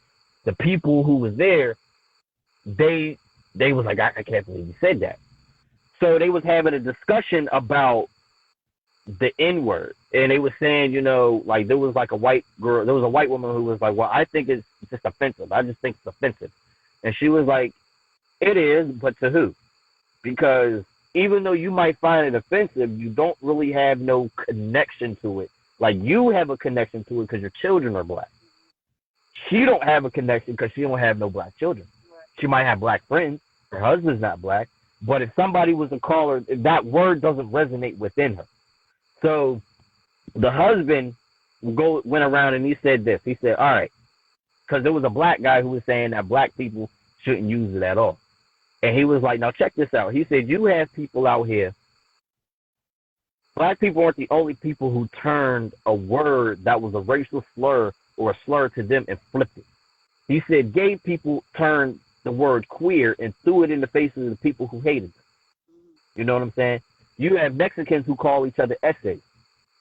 the people who was there, they was like, I can't believe you said that. So they was having a discussion about the N-word, and they was saying, like there was like a white girl, there was a white woman who was like, well, I think it's just offensive. I just think it's offensive. And she was like, it is, but to who? Because even though you might find it offensive, you don't really have no connection to it. Like you have a connection to it because your children are black. She don't have a connection because she don't have no black children. She might have black friends. Her husband's not black. But if somebody was to call her, that word doesn't resonate within her. So the husband went around and he said this. He said, all right, because there was a black guy who was saying that black people shouldn't use it at all. And he was like, now check this out. He said, you have people out here. Black people aren't the only people who turned a word that was a racial slur or a slur to them and flipped it. He said gay people turned the word queer and threw it in the faces of the people who hated them. You know what I'm saying? You have Mexicans who call each other essays.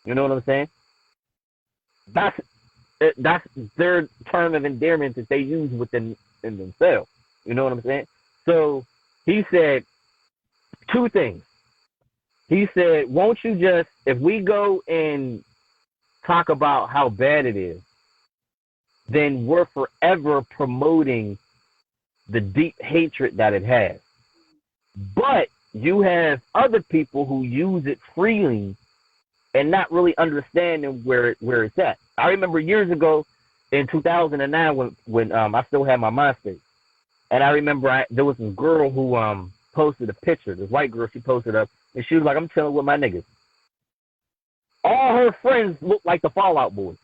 You know what I'm saying? That's their term of endearment that they use within in themselves. You know what I'm saying? So he said two things. He said, won't you just, if we go and talk about how bad it is, then we're forever promoting the deep hatred that it has. But you have other people who use it freely and not really understanding where it's at. I remember years ago in 2009 when I still had my MySpace, and I remember there was this girl who posted a picture, this white girl, she posted up, and she was like, I'm chilling with my niggas. All her friends looked like the Fallout Boys.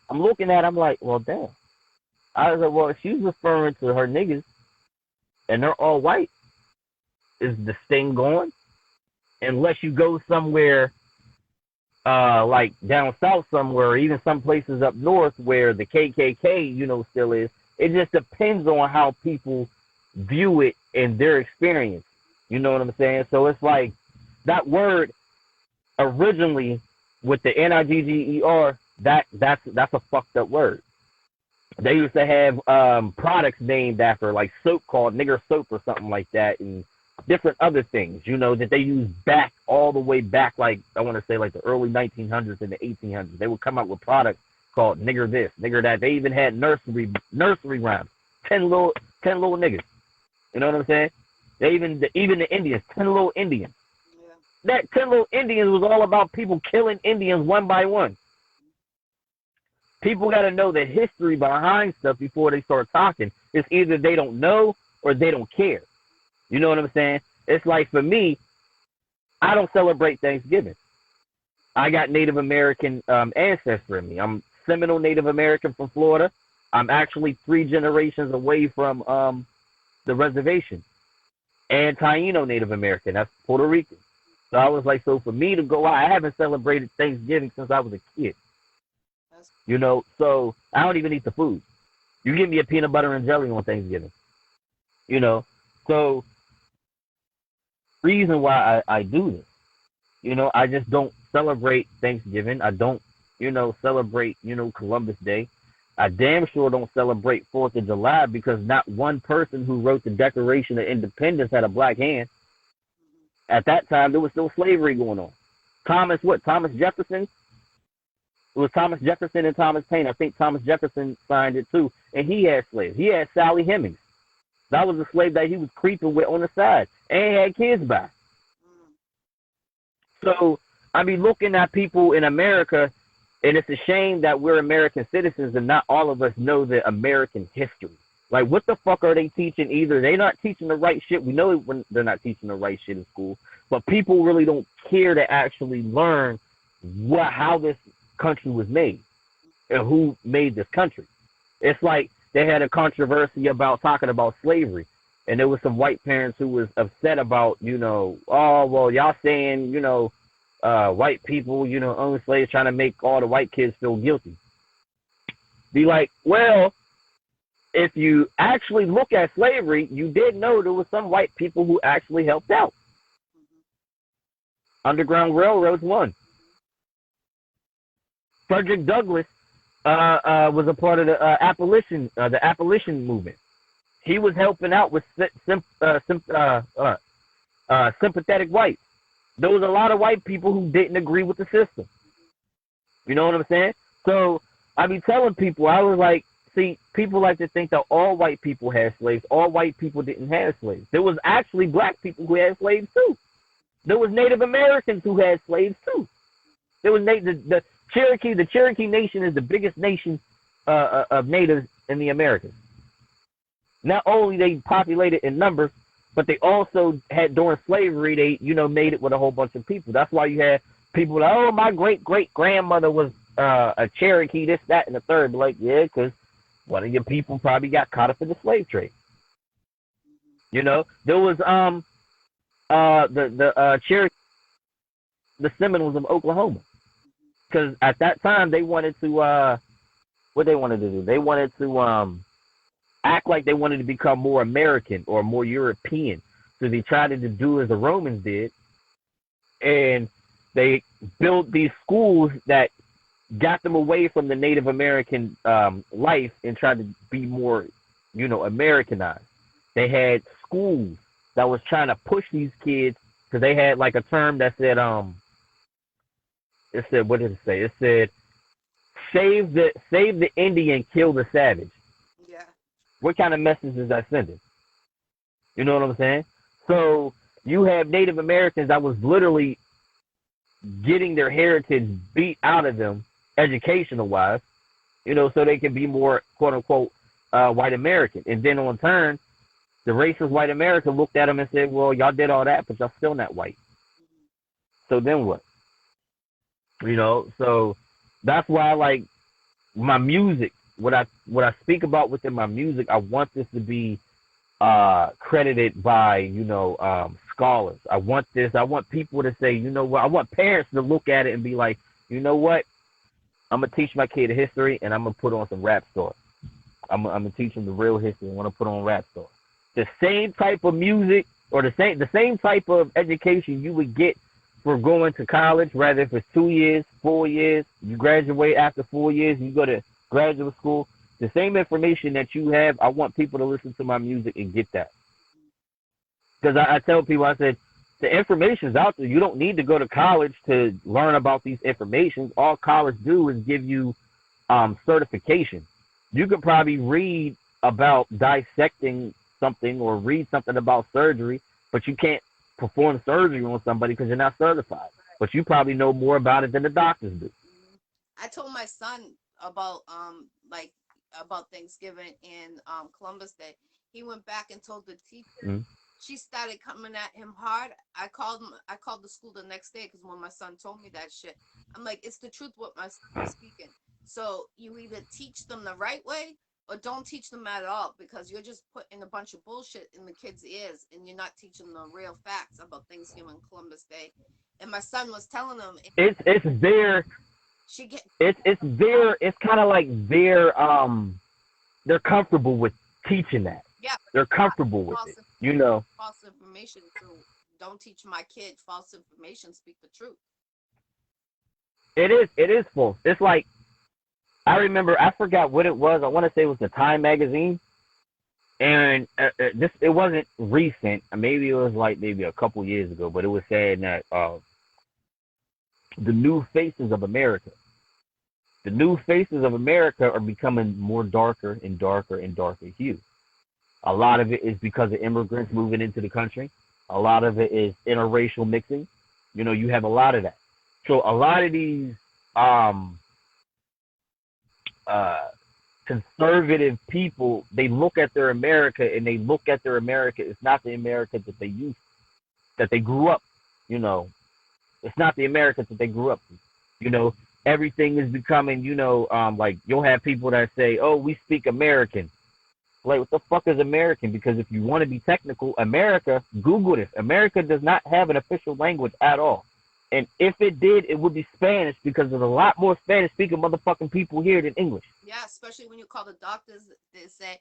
I'm looking at it, I'm like, well, damn. I was like, well, if she's referring to her niggas and they're all white, is this thing going? Unless you go somewhere like down south somewhere, or even some places up north where the KKK, still is. It just depends on how people view it in their experience. You know what I'm saying? So it's like that word originally with the Nigger, that's a fucked up word. They used to have products named after, like soap called nigger soap or something like that, and different other things, that they use back all the way back, like I want to say like the early 1900s and the 1800s. They would come out with products called nigger this, nigger that. They even had nursery rhymes, 10 little niggas. You know what I'm saying? They even the Indians, 10 little Indians. Yeah. That 10 little Indians was all about people killing Indians one by one. People got to know the history behind stuff before they start talking. It's either they don't know or they don't care. You know what I'm saying? It's like for me, I don't celebrate Thanksgiving. I got Native American ancestry in me. I'm Seminole Native American from Florida. I'm actually 3 generations away from the reservation. And Taino Native American. That's Puerto Rican. So I was like, so for me to go out, I haven't celebrated Thanksgiving since I was a kid. You know, so I don't even eat the food. You give me a peanut butter and jelly on Thanksgiving. You know, so reason why I do this. You know, I just don't celebrate Thanksgiving. I don't, celebrate, Columbus Day. I damn sure don't celebrate 4th of July because not one person who wrote the Declaration of Independence had a black hand. At that time, there was still slavery going on. Thomas Jefferson? It was Thomas Jefferson and Thomas Paine. I think Thomas Jefferson signed it too. And he had slaves. He had Sally Hemings. That was a slave that he was creeping with on the side and had kids by. So, I be looking at people in America, and it's a shame that we're American citizens and not all of us know the American history. Like, what the fuck are they teaching? Either they're not teaching the right shit. We know when they're not teaching the right shit in school, but people really don't care to actually learn how this country was made and who made this country. It's like they had a controversy about talking about slavery, and there was some white parents who was upset about, oh, well, y'all saying, white people, own slaves, trying to make all the white kids feel guilty. Be like, well, if you actually look at slavery, you did know there was some white people who actually helped out. Underground Railroad's one. Frederick Douglass was a part of the abolition movement. He was helping out with sympathetic whites. There was a lot of white people who didn't agree with the system. You know what I'm saying? So I be telling people, I was like, see, people like to think that all white people had slaves. All white people didn't have slaves. There was actually black people who had slaves too. There was Native Americans who had slaves too. There was the Cherokee. The Cherokee Nation is the biggest nation of natives in the Americas. Not only they populated in numbers, but they also had during slavery. They made it with a whole bunch of people. That's why you had people like, oh, my great grandmother was a Cherokee, this, that, and the third. Like, yeah, because one of your people probably got caught up in the slave trade. There was the Cherokee, the Seminoles of Oklahoma, because at that time they wanted to what they wanted to do. They wanted to act like they wanted to become more American or more European. So they tried to do as the Romans did, and they built these schools that got them away from the Native American life and tried to be more, Americanized. They had schools that was trying to push these kids because they had like a term that said, it said, what did it say? It said, save the Indian, kill the savage. Yeah. What kind of message is that sending? You know what I'm saying? So you have Native Americans that was literally getting their heritage beat out of them educational wise, so they can be more quote unquote white American. And then on turn, the racist white America looked at them and said, well, y'all did all that, but y'all still not white. So then what? So that's why I like my music. What I speak about within my music, I want this to be credited by, scholars. I want people to say, what? I want parents to look at it and be like, you know what? I'm going to teach my kid history, and I'm going to put on some rap stars. I'm going to teach them the real history. I want to put on rap stars. The same type of music or the same type of education you would get for going to college, rather if it's 2 years, 4 years, you graduate after 4 years, you go to graduate school. The same information that you have, I want people to listen to my music and get that. Because I tell people, I said, the information's out there. You don't need to go to college to learn about these informations. All college do is give you certification. You could probably read about dissecting something or read something about surgery, but you can't perform surgery on somebody because you're not certified. But you probably know more about it than the doctors do. I told my son about like about Thanksgiving and Columbus Day. He went back and told the teacher. Mm. She started coming at him hard. I called him. I called the school the next day because when my son told me that shit, I'm like, it's the truth what my son is speaking. So you either teach them the right way or don't teach them at all because you're just putting a bunch of bullshit in the kids' ears and you're not teaching them real facts about Thanksgiving and Columbus Day. And my son was telling them It's their she get it's their it's kind of like they're comfortable with teaching that. yeah, They're comfortable with false it, you know. false information. So don't teach my kid false information. Speak the truth. It is false. It's like I remember I forgot what it was. I want to say it was the Time magazine, and this it wasn't recent. Maybe it was like maybe a couple years ago, but it was saying that the new faces of America, the new faces of America are becoming more darker and darker and darker hue. A lot of it is because of immigrants moving into the country. A lot of it is interracial mixing. You know, you have a lot of that. So a lot of these um, uh, conservative people, they look at their America and they look at their America. It's not the America that they used, that they grew up. You know, it's not the America that they grew up in. You know, everything is becoming. Like you'll have people that say, "Oh, we speak American." Like, what the fuck is American? Because if you want to be technical, America, Google this. America does not have an official language at all. And if it did, it would be Spanish because there's a lot more Spanish speaking motherfucking people here than English. Yeah, especially when you call the doctors, they say,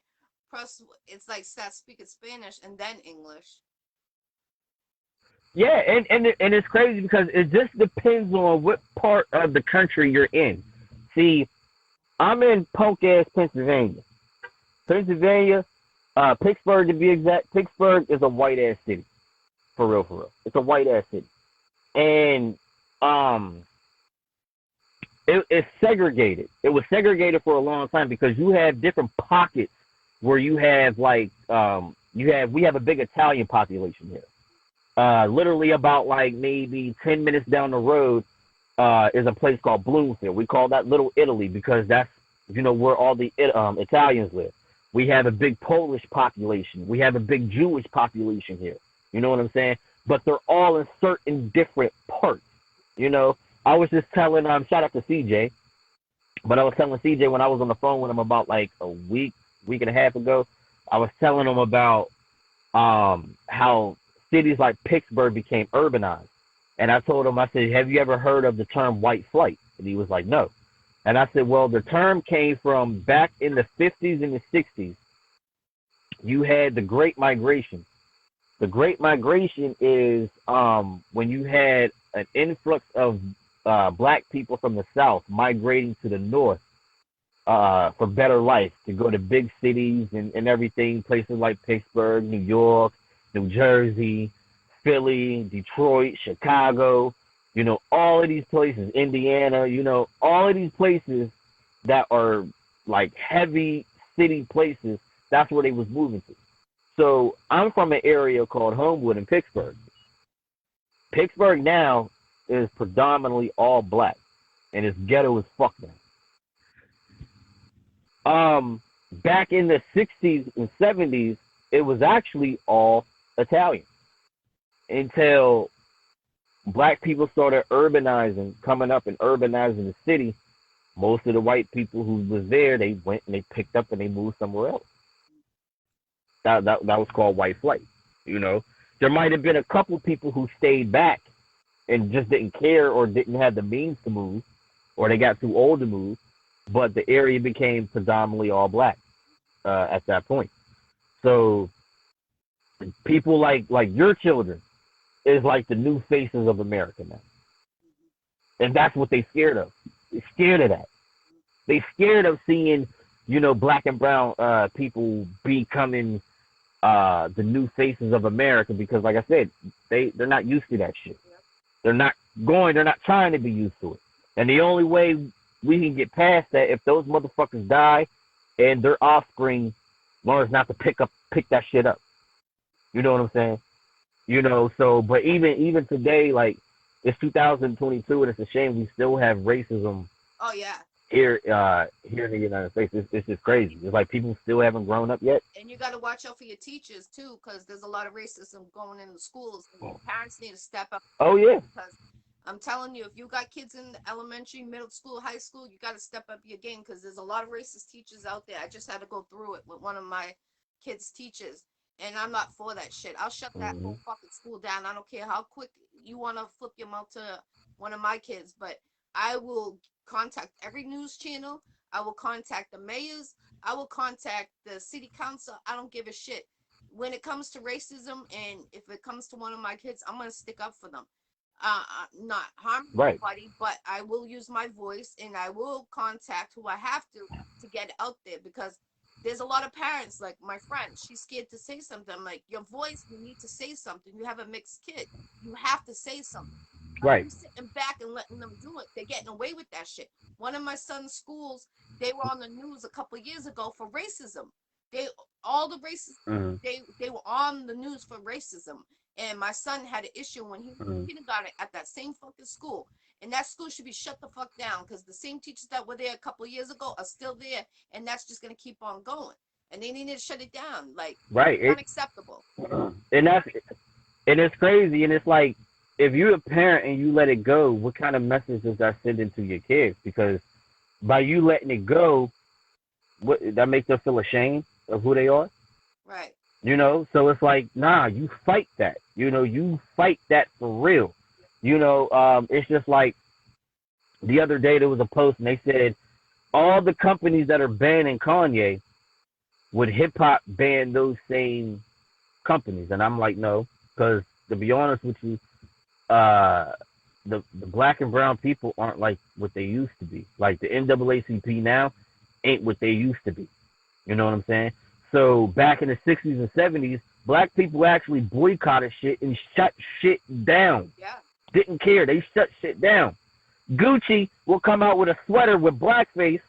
"Press." It's like start speaking Spanish and then English. Yeah, and it's crazy because it just depends on what part of the country you're in. See, I'm in punk ass Pennsylvania. Pennsylvania, Pittsburgh to be exact. Pittsburgh is a white ass city. For real, for real. It's a white ass city. And um it's segregated. It was segregated for a long time because you have different pockets where you have like we have a big Italian population here. Literally about like maybe 10 minutes down the road is a place called Bloomfield. We call that Little Italy because that's where all the Italians live. We have a big Polish population. We have a big Jewish population here. You know what I'm saying? But they're all in certain different parts. You know, I was just telling shout out to CJ, but I was telling CJ when I was on the phone with him about like a week and a half ago. I was telling him about how cities like Pittsburgh became urbanized, and I told him, I said, "Have you ever heard of the term white flight?" And he was like, "No." And I said, "Well, the term came from back in the 50s and the 60s. You had the Great Migration. The Great Migration is when you had an influx of black people from the South migrating to the North for better life, to go to big cities and everything, places like Pittsburgh, New York, New Jersey, Philly, Detroit, Chicago, all of these places, Indiana, all of these places that are like heavy city places, that's where they was moving to. So I'm from an area called Homewood in Pittsburgh. Pittsburgh now is predominantly all black, and it's ghetto as fuck now. Back in the 60s and 70s, it was actually all Italian until black people started urbanizing, coming up and urbanizing the city. Most of the white people who was there, they went and they picked up and they moved somewhere else. That was called white flight. There might have been a couple people who stayed back and just didn't care or didn't have the means to move, or they got too old to move. But the area became predominantly all black at that point. So people like your children is like the new faces of America now, and that's what they scared of. They're scared of that. They scared of seeing black and brown people becoming the new faces of America because, like I said, they're not used to that shit. They're not trying to be used to it. And the only way we can get past that if those motherfuckers die and their offspring learns not to pick that shit up. You know what I'm saying? So but even today, like, it's 2022 and it's a shame we still have racism Oh yeah. here in the United States. It's just crazy. It's like people still haven't grown up yet. And you got to watch out for your teachers too, because there's a lot of racism going in the schools. And parents need to step up. Oh yeah. Because I'm telling you, if you got kids in elementary, middle school, high school, you got to step up your game, because there's a lot of racist teachers out there. I just had to go through it with one of my kids' teachers, and I'm not for that shit. I'll shut that Mm-hmm. whole fucking school down. I don't care how quick you want to flip your mouth to one of my kids, but I will contact every news channel. I will contact the mayors. I will contact the city council. I don't give a shit. When it comes to racism, and if it comes to one of my kids, I'm gonna stick up for them. Not harm Right. nobody, but I will use my voice, and I will contact who I have to get out there, because there's a lot of parents, like my friend, she's scared to say something. I'm like, your voice, you need to say something. You have a mixed kid. You have to say something. Right. You sitting back and letting them do it. They're getting away with that shit. One of my son's schools, they were on the news a couple of years ago for racism. They all the racists, Mm-hmm. they were on the news for racism. And my son had an issue when he was in kindergarten at that same fucking school. And that school should be shut the fuck down, because the same teachers that were there a couple of years ago are still there, and that's just gonna keep on going. And they need to shut it down. Like, Right. it's unacceptable. And it's crazy, and it's like, if you're a parent and you let it go, what kind of message does that send into your kids? Because by you letting it go, what that makes them feel ashamed of who they are. Right. So it's like, nah, you fight that. You fight that for real. It's just like the other day there was a post and they said all the companies that are banning Kanye, would hip hop ban those same companies? And I'm like, no, because to be honest with you, uh, the black and brown people aren't like what they used to be. Like the NAACP now ain't what they used to be. You know what I'm saying? So back in the 60s and 70s, black people actually boycotted shit and shut shit down. Yeah. Didn't care. They shut shit down. Gucci will come out with a sweater with blackface,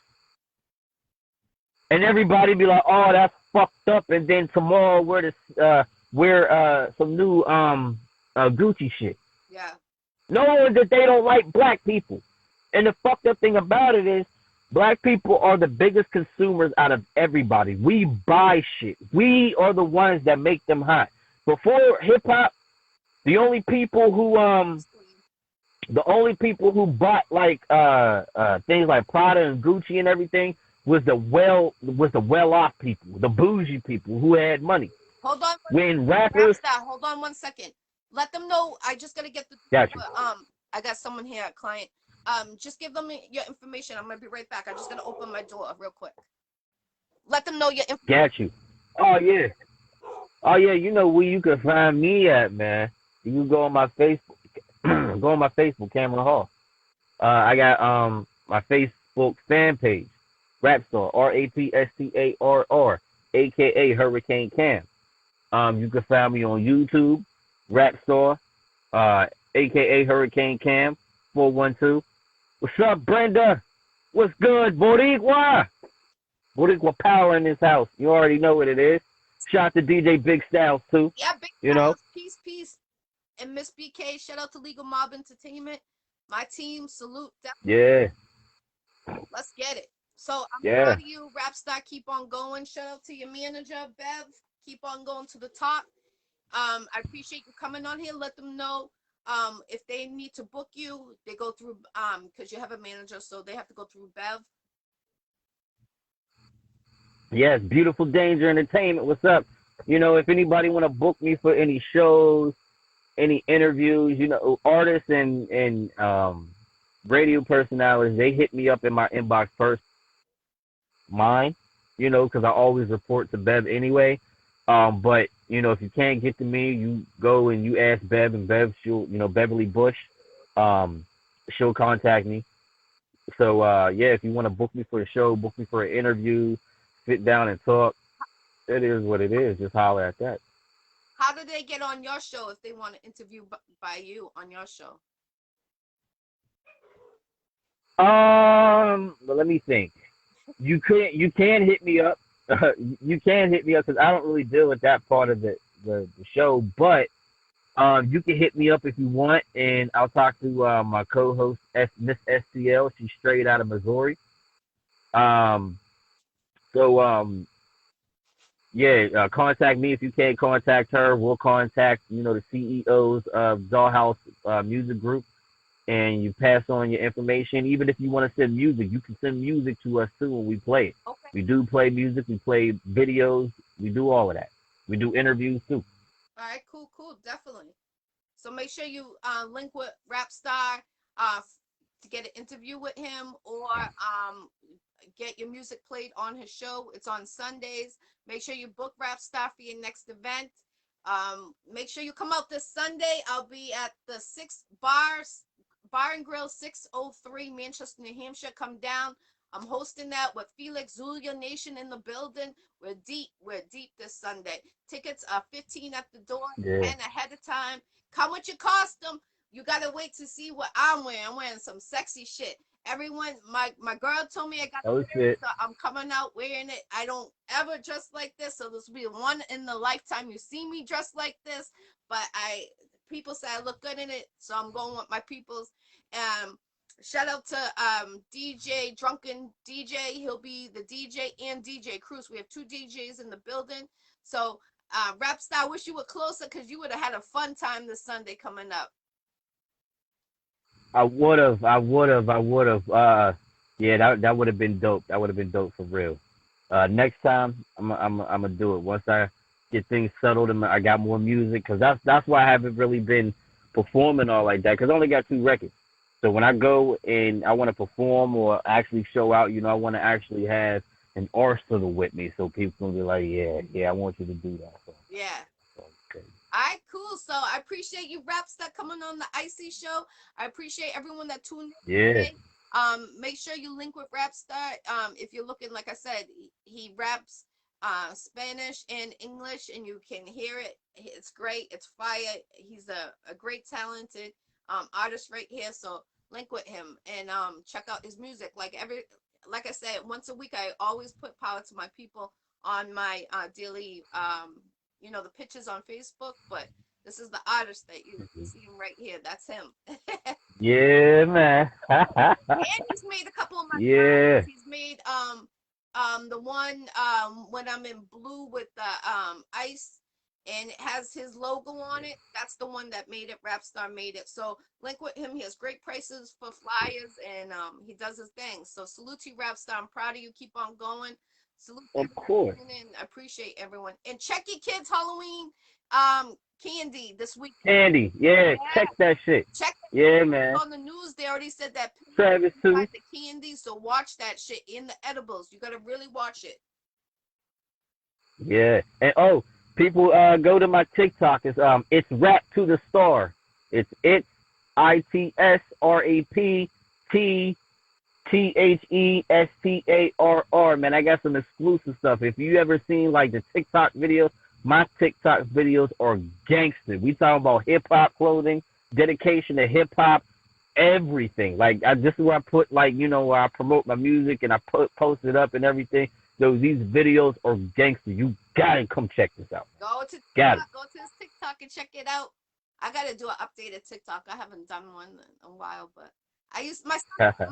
and everybody be like, "Oh, that's fucked up." And then tomorrow wear some new Gucci shit. Yeah. Knowing that they don't like black people. And the fucked up thing about it is, black people are the biggest consumers out of everybody. We buy shit. We are the ones that make them hot. Before hip hop, the only people who bought like things like Prada and Gucci and everything was the well off people, the bougie people who had money. Hold on. When rappers, hold on 1 second. Let them know. I just gotta get the. Gotcha. I got someone here, a client. Just give them your information. I'm gonna be right back. I'm just gonna open my door real quick. Let them know your information. Got you. Oh yeah. You know where you can find me at, man. You can go on my Facebook. Go on my Facebook, Cameron Hall. I got my Facebook fan page, Rap Starr, RAPSTARR, aka Hurricane Cam. You can find me on YouTube, Rap Starr, aka Hurricane Cam 412. What's up, Brenda? What's good, Boricua? Boricua power in this house. You already know what it is. Shout out to DJ Big Styles too. Yeah, Big You know. Styles, peace. And Miss BK, shout out to Legal Mob Entertainment. My team, salute. Yeah. Let's get it. So I'm proud of you, Rap Starr. Keep on going. Shout out to your manager, Bev. Keep on going to the top. I appreciate you coming on here. Let them know if they need to book you, they go through because you have a manager, so they have to go through Bev. Yes, Beautiful Danger Entertainment. What's up? If anybody want to book me for any shows, any interviews, artists and radio personalities, they hit me up in my inbox first. Mine, because I always report to Bev anyway. But if you can't get to me, you go and you ask Bev, and Bev, she'll, Beverly Bush, she'll contact me. So if you want to book me for a show, book me for an interview, sit down and talk, it is what it is. Just holler at that. How do they get on your show if they want to interview by you on your show? But let me think. You can hit me up. You can hit me up because I don't really deal with that part of the show. But you can hit me up if you want, and I'll talk to my co-host Miss STL. She's straight out of Missouri. Um, so yeah, contact me if you can't contact her. We'll contact the CEOs of Dollhouse Music Group, and you pass on your information. Even if you want to send music, you can send music to us too when we play it. Okay. We do play music. We play videos. We do all of that. We do interviews too. All right, cool, cool, definitely. So make sure you link with Rap Starr to get an interview with him, or get your music played on his show. It's on Sundays. Make sure you book Rap Starr for your next event. Make sure you come out this Sunday. I'll be at the Bar and Grill 603 Manchester, New Hampshire. Come down. I'm hosting that with Felix Zulia Nation in the building. We're deep. We're deep this Sunday. Tickets are 15 at the door, Yeah. 10 ahead of time. Come with your costume. You gotta wait to see what I'm wearing. I'm wearing some sexy shit. Everyone, my girl told me I got to Oh wear it, shit. so I'm coming out wearing it. I don't ever dress like this, so this will be one in the lifetime you see me dressed like this. But people say I look good in it, so I'm going with my peoples. Um, Shout out to DJ Drunken DJ. He'll be the DJ and DJ Cruz. We have two DJs in the building. So Rap Star, wish you were closer because you would have had a fun time this Sunday coming up. I would have. I would have. I would have. Yeah, that would have been dope. That would have been dope for real. Next time, I'm gonna do it once I get things settled and I got more music, cause that's why I haven't really been performing all like that. Cause I only got 2 records. So when I go and I want to perform or actually show out, I want to actually have an arsenal with me, so people can be like, yeah, yeah, I want you to do that. So, Yeah. okay. All right, cool. So I appreciate you Raps that coming on the Iccy Show. I appreciate everyone that tuned in Yeah. today. Make sure you link with Rapstar. If you're looking, like I said, he raps Spanish and English, and you can hear it. It's great. It's fire. He's a great talented artist right here. So link with him and check out his music. Like I said, once a week I always put power to my people on my daily the pictures on Facebook, but this is the artist that you see him right here. That's him. And Yeah, man. he's made a couple of my songs. Yeah. He's made the one when I'm in blue with the ice and it has his logo on it. That's the one that made it. Rapstar made it. So link with him. He has great prices for flyers and he does his thing. So salute to you, Rapstar. I'm proud of you. Keep on going. Salute to Of everyone course. tuning in. I appreciate everyone. And check your kids' Halloween candy this weekend. Candy. Yeah. Yeah, Check that shit. check Yeah, man. on the news. They already said that Travis too. inside the candy, so watch that shit in the edibles. You gotta really watch it. Yeah. And oh, people go to my TikTok. It's rap to the star. It's ITSRAPTTHESTARR. Man, I got some exclusive stuff. If you ever seen like the TikTok videos, my TikTok videos are gangster. We talking about hip hop clothing, dedication to hip hop, everything. Like this is where I put where I promote my music and I post it up and everything. So these videos are gangster. You gotta come check this out. Go to Got it. TikTok, go to his TikTok and check it out. I gotta do an updated TikTok. I haven't done one in a while, but I used my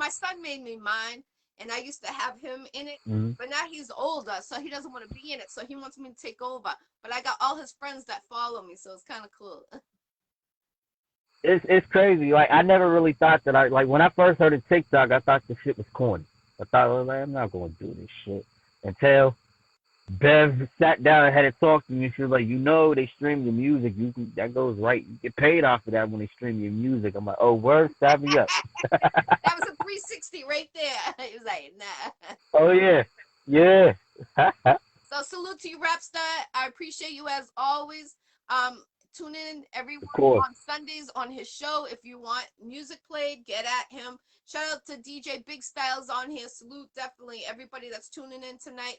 son made me mine, and I used to have him in it. Mhm. But now he's older, so he doesn't want to be in it. So he wants me to take over. But I got all his friends that follow me, so it's kind of cool. It's crazy. Like I never really thought that when I first heard of TikTok, I thought the shit was corny. I thought, well, like, I'm not gonna do this shit until Bev sat down and had to talk to me. She was like, they stream your music. That goes right. You get paid off of that when they stream your music. I'm like, oh, word, sign me up. That was a 360 right there. He was like, nah. Oh yeah, yeah. So salute to you, Rapstar. I appreciate you as always. Tune in everyone Of course. on Sundays on his show. If you want music played, get at him. Shout out to DJ Big Styles on here. Salute definitely everybody that's tuning in tonight.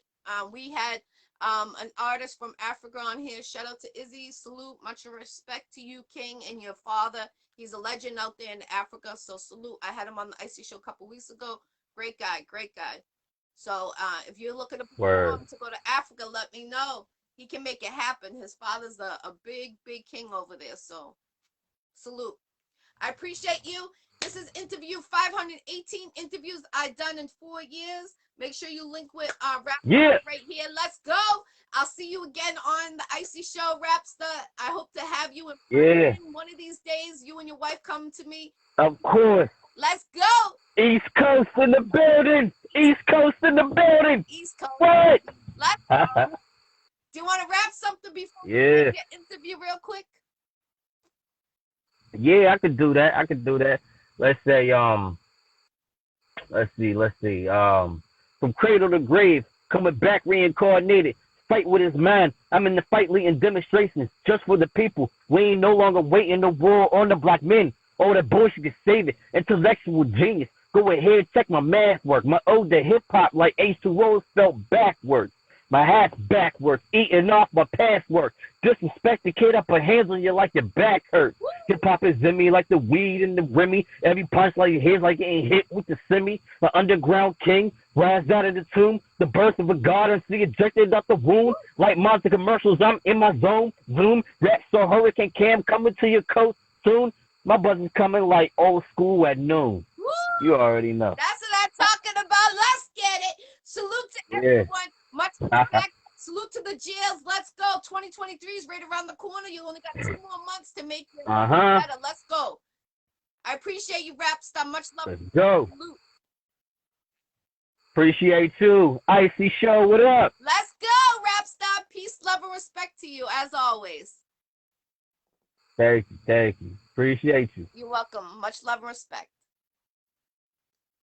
We had an artist from Africa on here. Shout out to Izzy. Salute. Much respect to you, King, and your father. He's a legend out there in Africa. So salute. I had him on the Iccy Show a couple weeks ago. Great guy. Great guy. So if you're looking to Word. perform to go to Africa, let me know. He can make it happen. His father's a big, big king over there. So salute. I appreciate you. This is interview 518 interviews I done in 4 years. Make sure you link with Rap right here. Let's go. I'll see you again on the Iccy Show, Rapster. I hope to have you in person one of these days. You and your wife come to me. Of course. Let's go. East Coast in the building. East Coast in the building. East Coast. What? Let's go. Do you want to rap something before we get interview real quick? Yeah, I could do that. I could do that. Let's say, let's see. From cradle to grave, coming back reincarnated. Fight with his mind. I'm in the fight leading demonstrations just for the people. We ain't no longer waiting the war on the black men. All that bullshit can save it. Intellectual genius. Go ahead, check my math work. My ode to hip hop like H2O spelled backwards. My hat's backwards, eating off my past work. Disrespect the kid, I put hands on you like your back hurt. Hip hop is in me like the weed and the Remy. Every punch like your head's like getting hit with the semi. My underground king, rise out of the tomb. The birth of a god and see ejected out the womb. Like monster commercials, I'm in my zone. Zoom, rap so Hurricane Cam coming to your coast soon. My buzz is coming like old school at noon. You already know. That's what I'm talking about. Let's get it. Salute to everyone. Much respect. Salute to the jails. Let's go. 2023 is right around the corner. You only got 2 more months to make it better. Let's go. I appreciate you, Rapstar. Much love. Let's go. Salute. Appreciate you. Iccy Showw, what up? Let's go, Rapstar. Peace, love, and respect to you, as always. Thank you. Appreciate you. You're welcome. Much love and respect.